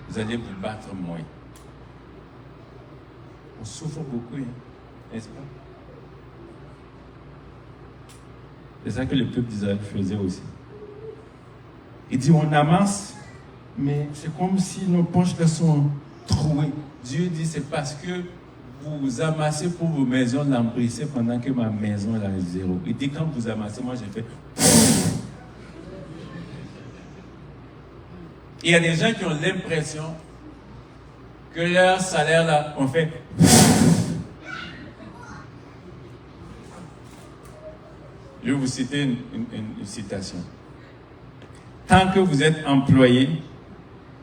A: Vous allez vous battre moins. On souffre beaucoup, hein, n'est-ce pas? C'est ça que le peuple d'Israël faisait aussi. Il dit, on amasse, mais c'est comme si nos poches là sont trouées. Dieu dit, c'est parce que vous amassez pour vos maisons l'embrissez pendant que ma maison est à zéro. Il dit, quand vous amassez, moi j'ai fait... Il y a des gens qui ont l'impression que leur salaire là, on fait... Je vais vous citer une citation. Tant que vous êtes employé,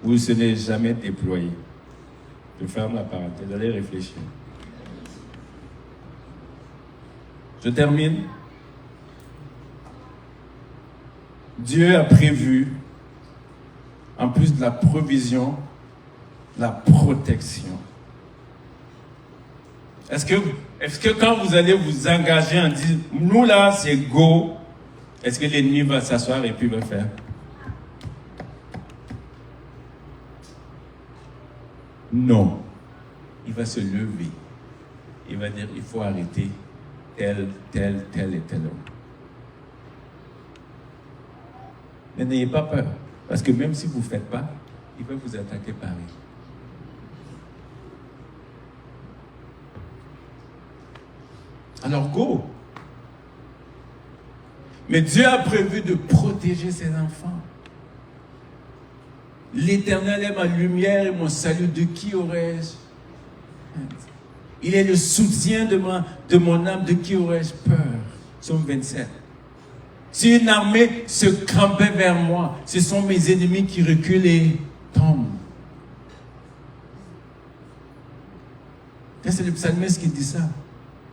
A: vous ne serez jamais déployé. Je ferme la parenthèse, allez réfléchir. Je termine. Dieu a prévu, en plus de la provision, la protection. Est-ce que quand vous allez vous engager en disant, nous là, c'est go, est-ce que l'ennemi va s'asseoir et puis va faire? Non. Il va se lever. Il va dire, il faut arrêter tel et tel homme. Mais n'ayez pas peur. Parce que même si vous ne faites pas, il va vous attaquer pareil. Alors go. Mais Dieu a prévu de protéger ses enfants. L'Éternel est ma lumière et mon salut, de qui aurais-je? Il est le soutien de mon âme, de qui aurais-je peur? Psaume 27. Si une armée se campait vers moi, ce sont mes ennemis qui reculent et tombent. C'est le psalmiste qui dit ça.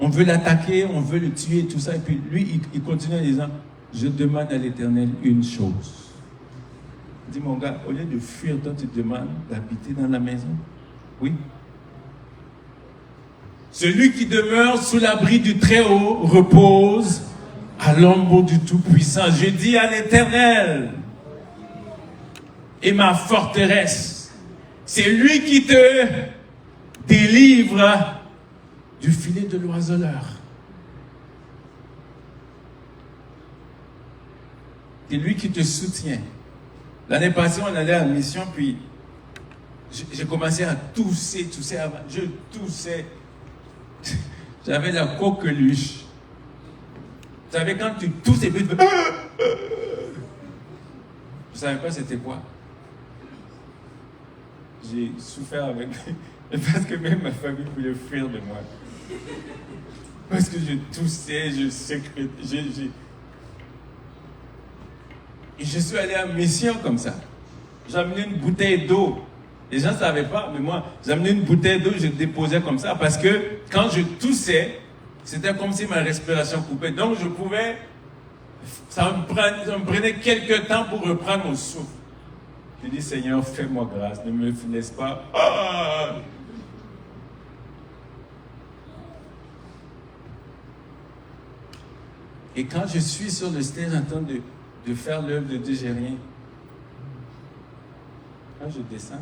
A: On veut l'attaquer, on veut le tuer, tout ça. Et puis lui, il continue en disant, je demande à l'Éternel une chose. Il dit, mon gars, au lieu de fuir, toi tu demandes d'habiter dans la maison. Oui. Celui qui demeure sous l'abri du Très-Haut repose à l'ombre du Tout-Puissant. Je dis à l'Éternel, et ma forteresse, c'est lui qui te délivre du filet de l'oiseleur. C'est lui qui te soutient. L'année passée, on allait en mission, puis j'ai commencé à tousser avant. Je toussais. J'avais la coqueluche. Vous savez, quand tu tousses et puis tu fais... Je ne savais pas c'était quoi. J'ai souffert avec... Parce que même ma famille voulait fuir de moi. Parce que je toussais, je sécrétais, Et je suis allé en mission comme ça. J'ai amené une bouteille d'eau. Les gens ne savaient pas, mais moi, j'ai amené une bouteille d'eau, je déposais comme ça. Parce que quand je toussais, c'était comme si ma respiration coupait. Donc je pouvais... Ça me prenait quelques temps pour reprendre mon souffle. Je dis, Seigneur, fais-moi grâce, ne me laisse pas... Ah! Et quand je suis sur le stage en train de faire l'œuvre de Dieu, j'ai rien. Quand je descends,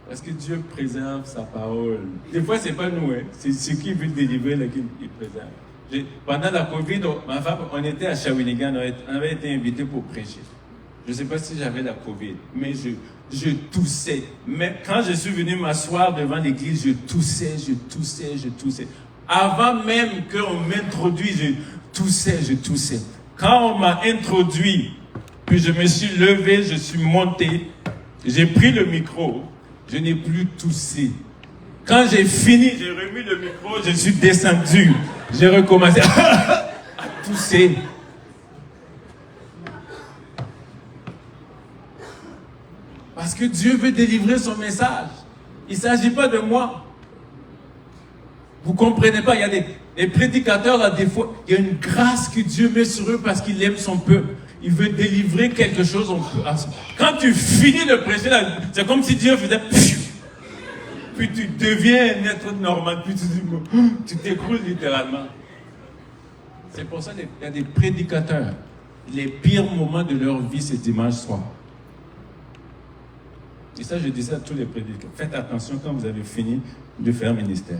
A: parce que Dieu préserve sa parole. Des fois, c'est pas nous, hein. C'est ce qui veut délivrer là qu'il préserve. Pendant la Covid, ma femme, on était à Shawinigan, on avait été invités pour prêcher. Je ne sais pas si j'avais la Covid, mais je toussais. Mais quand je suis venu m'asseoir devant l'église, je toussais. Avant même qu'on m'introduise, je toussais. Quand on m'a introduit, puis je me suis levé, je suis monté, j'ai pris le micro, je n'ai plus toussé. Quand j'ai fini, j'ai remis le micro, je suis descendu, j'ai recommencé à tousser. Parce que Dieu veut délivrer son message. Il ne s'agit pas de moi. Vous ne comprenez pas, il y a des prédicateurs, là, des fois, il y a une grâce que Dieu met sur eux parce qu'il aime son peuple. Il veut délivrer quelque chose. Quand tu finis de prêcher, là, c'est comme si Dieu faisait... Puis tu deviens un être normal, puis tu t'écroules littéralement. C'est pour ça qu'il y a des prédicateurs. Les pires moments de leur vie, c'est dimanche soir. Et ça, je dis ça à tous les prédicateurs. Faites attention quand vous avez fini de faire ministère.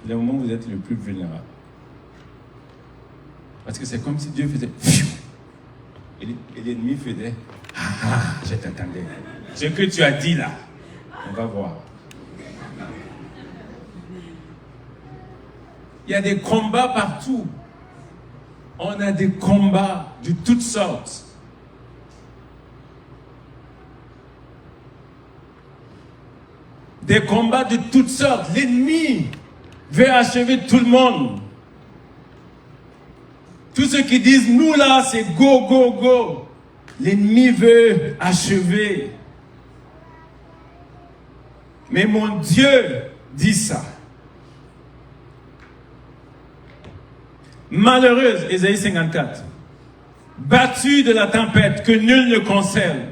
A: Le moment où vous êtes le plus vulnérable. Parce que c'est comme si Dieu faisait... Et l'ennemi faisait... Ah, je t'attendais. Ce que tu as dit là, on va voir. Il y a des combats partout. On a des combats de toutes sortes. Des combats de toutes sortes. L'ennemi veut achever tout le monde. Tous ceux qui disent, nous là, c'est go, go, go. L'ennemi veut achever. Mais mon Dieu dit ça. Malheureuse, Ésaïe 54, battue de la tempête que nul ne concerne,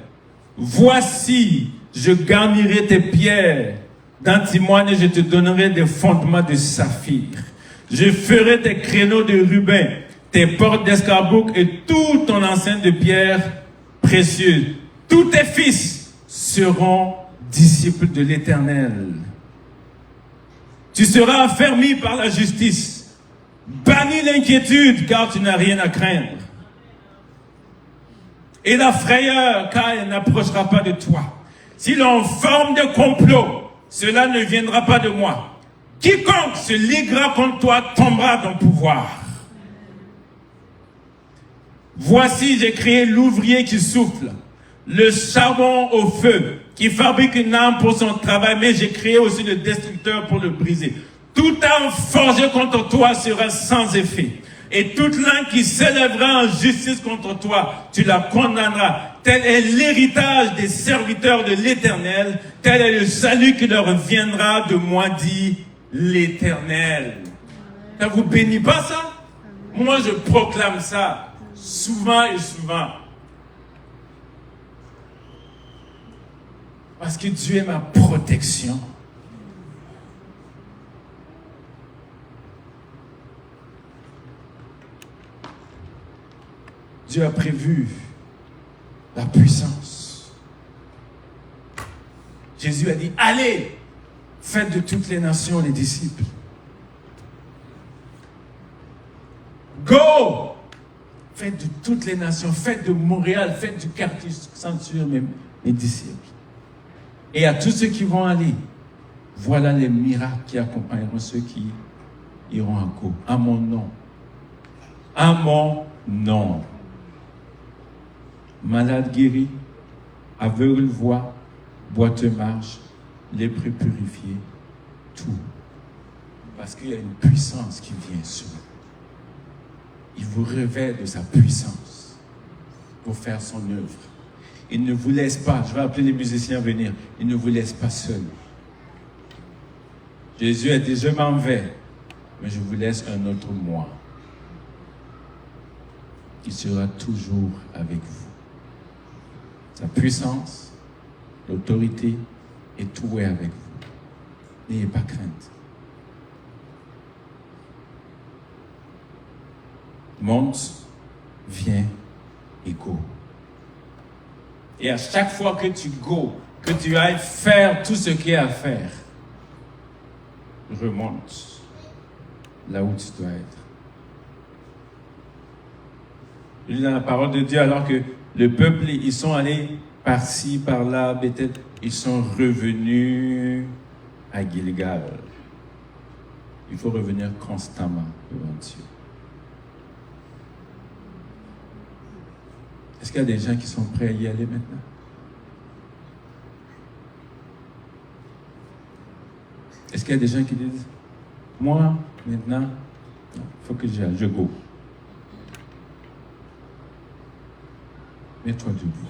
A: voici, je garnirai tes pierres d'antimoine et je te donnerai des fondements de saphir. Je ferai tes créneaux de rubin, tes portes d'escarboucle et tout ton enceinte de pierres précieuses. Tous tes fils seront disciples de l'Éternel. Tu seras affermi par la justice. Bannis l'inquiétude, car tu n'as rien à craindre. Et la frayeur, car elle n'approchera pas de toi. Si l'on forme de complot, cela ne viendra pas de moi. Quiconque se liguera contre toi tombera dans le pouvoir. Voici, j'ai créé l'ouvrier qui souffle, le charbon au feu, qui fabrique une arme pour son travail, mais j'ai créé aussi le destructeur pour le briser. Toute arme forgée contre toi sera sans effet. Et toute langue qui s'élèvera en justice contre toi, tu la condamneras. Tel est l'héritage des serviteurs de l'Éternel. Tel est le salut qui leur viendra de moi, dit l'Éternel. Ça vous bénit pas ça? Moi, je proclame ça souvent et souvent. Parce que Dieu est ma protection. Dieu a prévu la puissance. Jésus a dit, allez, faites de toutes les nations les disciples. Go! Faites de toutes les nations, faites de Montréal, faites du quartier Centure même les disciples. Et à tous ceux qui vont aller, voilà les miracles qui accompagneront ceux qui iront à Go. À mon nom. À mon nom. Malade guéri, aveugle voit, boiteux marche, lépreux purifié, tout. Parce qu'il y a une puissance qui vient sur vous. Il vous révèle de sa puissance pour faire son œuvre. Il ne vous laisse pas, je vais appeler les musiciens à venir, il ne vous laisse pas seul. Jésus a dit, je m'en vais, mais je vous laisse un autre moi. Il sera toujours avec vous. Sa puissance, l'autorité et tout est avec vous. N'ayez pas crainte. Monte, viens et go. Et à chaque fois que tu go, que tu ailles faire tout ce qu'il y a à faire, remonte là où tu dois être. Je lis dans la parole de Dieu, alors que le peuple, ils sont allés par-ci, par-là, Bethel, ils sont revenus à Gilgal. Il faut revenir constamment devant Dieu. Est-ce qu'il y a des gens qui sont prêts à y aller maintenant? Est-ce qu'il y a des gens qui disent, moi, maintenant, il faut que j'y aille, je go. Mets-toi debout.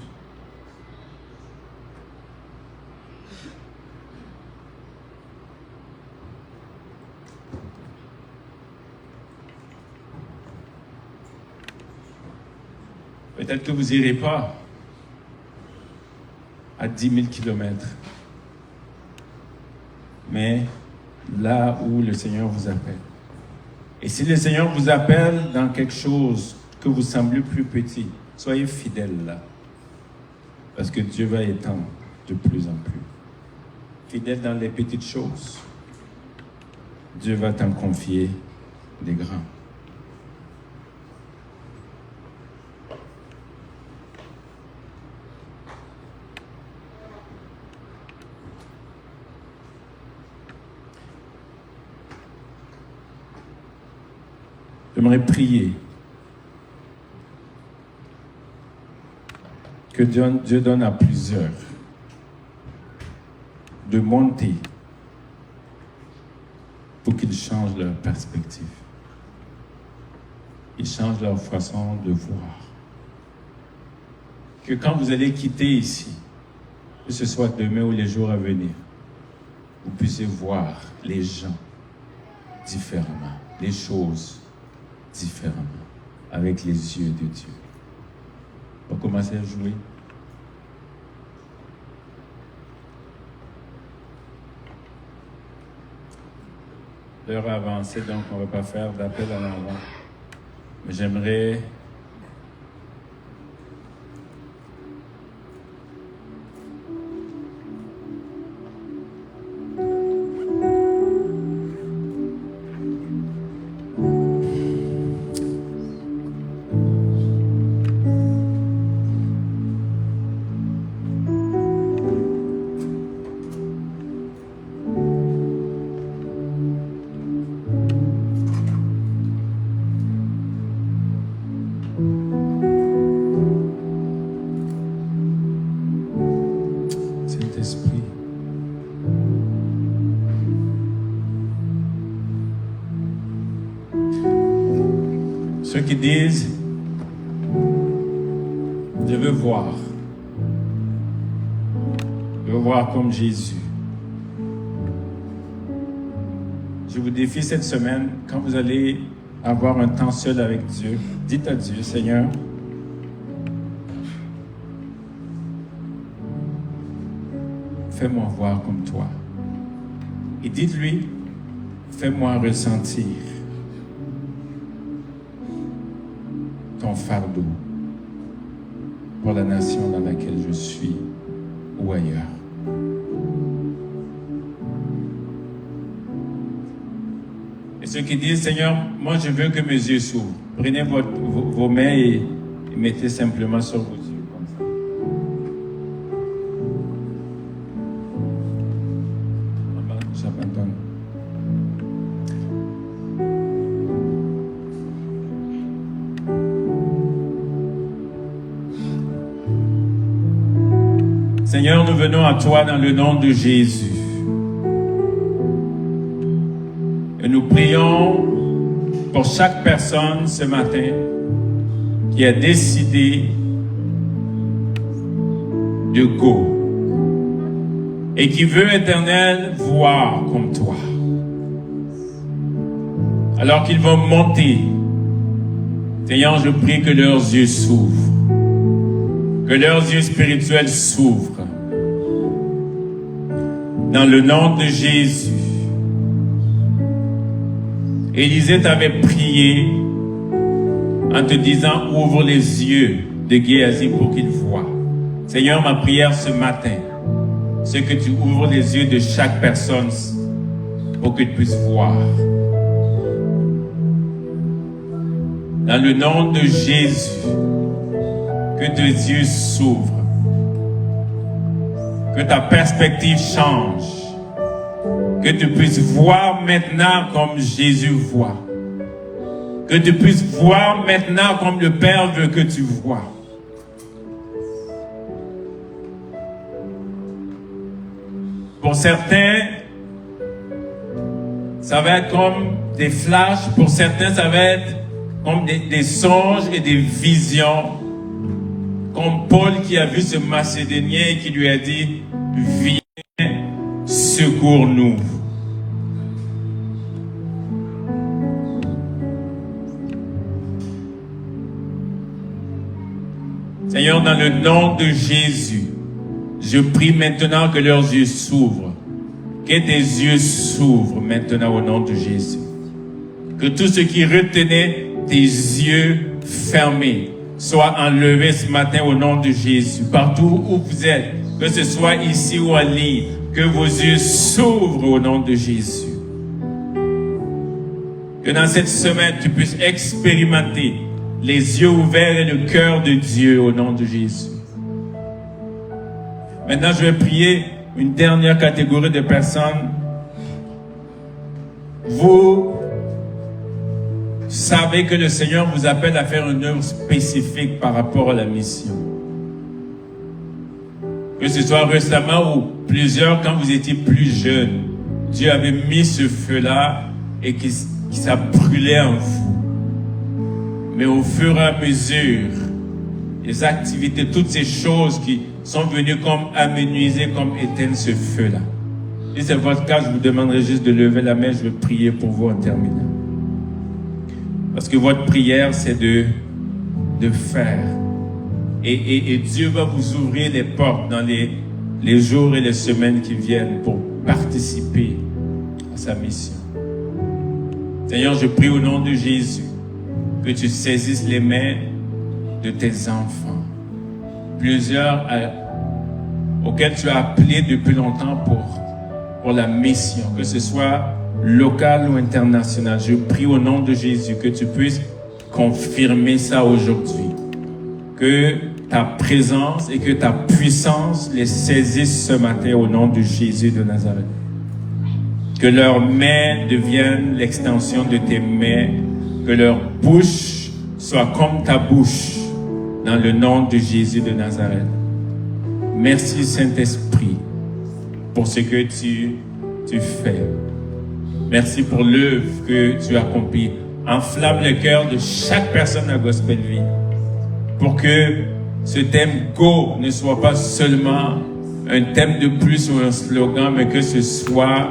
A: Peut-être que vous n'irez pas à 10 000 kilomètres. Mais là où le Seigneur vous appelle. Et si le Seigneur vous appelle dans quelque chose que vous semblez plus petit, soyez fidèles là. Parce que Dieu va étendre de plus en plus. Fidèle dans les petites choses. Dieu va t'en confier des grands. J'aimerais prier que Dieu donne à plusieurs de monter pour qu'ils changent leur perspective. Ils changent leur façon de voir. Que quand vous allez quitter ici, que ce soit demain ou les jours à venir, vous puissiez voir les gens différemment, les choses différemment, avec les yeux de Dieu. On va commencer à jouer. L'heure a avancé, donc on ne va pas faire d'appel en avant. Mais j'aimerais Ceux qui disent, je veux voir. Je veux voir comme Jésus. Je vous défie cette semaine, quand vous allez avoir un temps seul avec Dieu, dites à Dieu, Seigneur, fais-moi voir comme toi. Et dites-lui, fais-moi ressentir ton fardeau pour la nation dans laquelle je suis ou ailleurs. Et ceux qui disent, Seigneur, moi je veux que mes yeux s'ouvrent. Prenez vos mains et mettez simplement sur vos yeux comme ça. J'abandonne. Seigneur, nous venons à toi dans le nom de Jésus. Et nous prions pour chaque personne ce matin qui a décidé de go et qui veut, Éternel, voir comme toi. Alors qu'ils vont monter, Seigneur, je prie que leurs yeux s'ouvrent, que leurs yeux spirituels s'ouvrent. Dans le nom de Jésus. Élisée t'avait prié en te disant, ouvre les yeux de Géasi pour qu'il voie. Seigneur, ma prière ce matin, c'est que tu ouvres les yeux de chaque personne pour qu'il puisse voir. Dans le nom de Jésus, que tes yeux s'ouvrent, que ta perspective change, que tu puisses voir maintenant comme Jésus voit, que tu puisses voir maintenant comme le Père veut que tu vois. Pour certains, ça va être comme des flashs, pour certains, ça va être comme des songes et des visions, comme Paul qui a vu ce Macédonien et qui lui a dit, viens, secours-nous. Seigneur, dans le nom de Jésus, je prie maintenant que leurs yeux s'ouvrent, que tes yeux s'ouvrent maintenant au nom de Jésus. Que tout ce qui retenait tes yeux fermés soit enlevé ce matin au nom de Jésus. Partout où vous êtes, que ce soit ici ou en ligne, que vos yeux s'ouvrent au nom de Jésus. Que dans cette semaine, tu puisses expérimenter les yeux ouverts et le cœur de Dieu au nom de Jésus. Maintenant, je vais prier une dernière catégorie de personnes. Vous savez que le Seigneur vous appelle à faire une œuvre spécifique par rapport à la mission. Que ce soit récemment ou plusieurs, quand vous étiez plus jeunes, Dieu avait mis ce feu-là et qui ça brûlait en vous. Mais au fur et à mesure, les activités, toutes ces choses qui sont venues comme amenuiser, comme éteindre ce feu-là. Si c'est votre cas, je vous demanderai juste de lever la main, je vais prier pour vous en terminant. Parce que votre prière, c'est de faire. Et Dieu va vous ouvrir les portes dans les jours et les semaines qui viennent pour participer à sa mission. Seigneur, je prie au nom de Jésus que tu saisisses les mains de tes enfants. Plusieurs auxquels tu as appelé depuis longtemps pour la mission, que ce soit local ou international. Je prie au nom de Jésus que tu puisses confirmer ça aujourd'hui. Que ta présence et que ta puissance les saisissent ce matin au nom de Jésus de Nazareth. Que leurs mains deviennent l'extension de tes mains. Que leur bouche soit comme ta bouche dans le nom de Jésus de Nazareth. Merci Saint-Esprit pour ce que tu fais. Merci pour l'œuvre que tu accomplis enflamme le cœur de chaque personne à Gospel Vie pour que ce thème Go ne soit pas seulement un thème de plus ou un slogan, mais que ce soit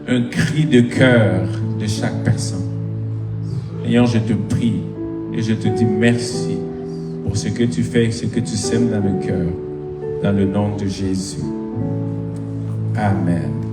A: un cri de cœur de chaque personne. Seigneur, je te prie et je te dis merci pour ce que tu fais et ce que tu sèmes dans le cœur, dans le nom de Jésus. Amen.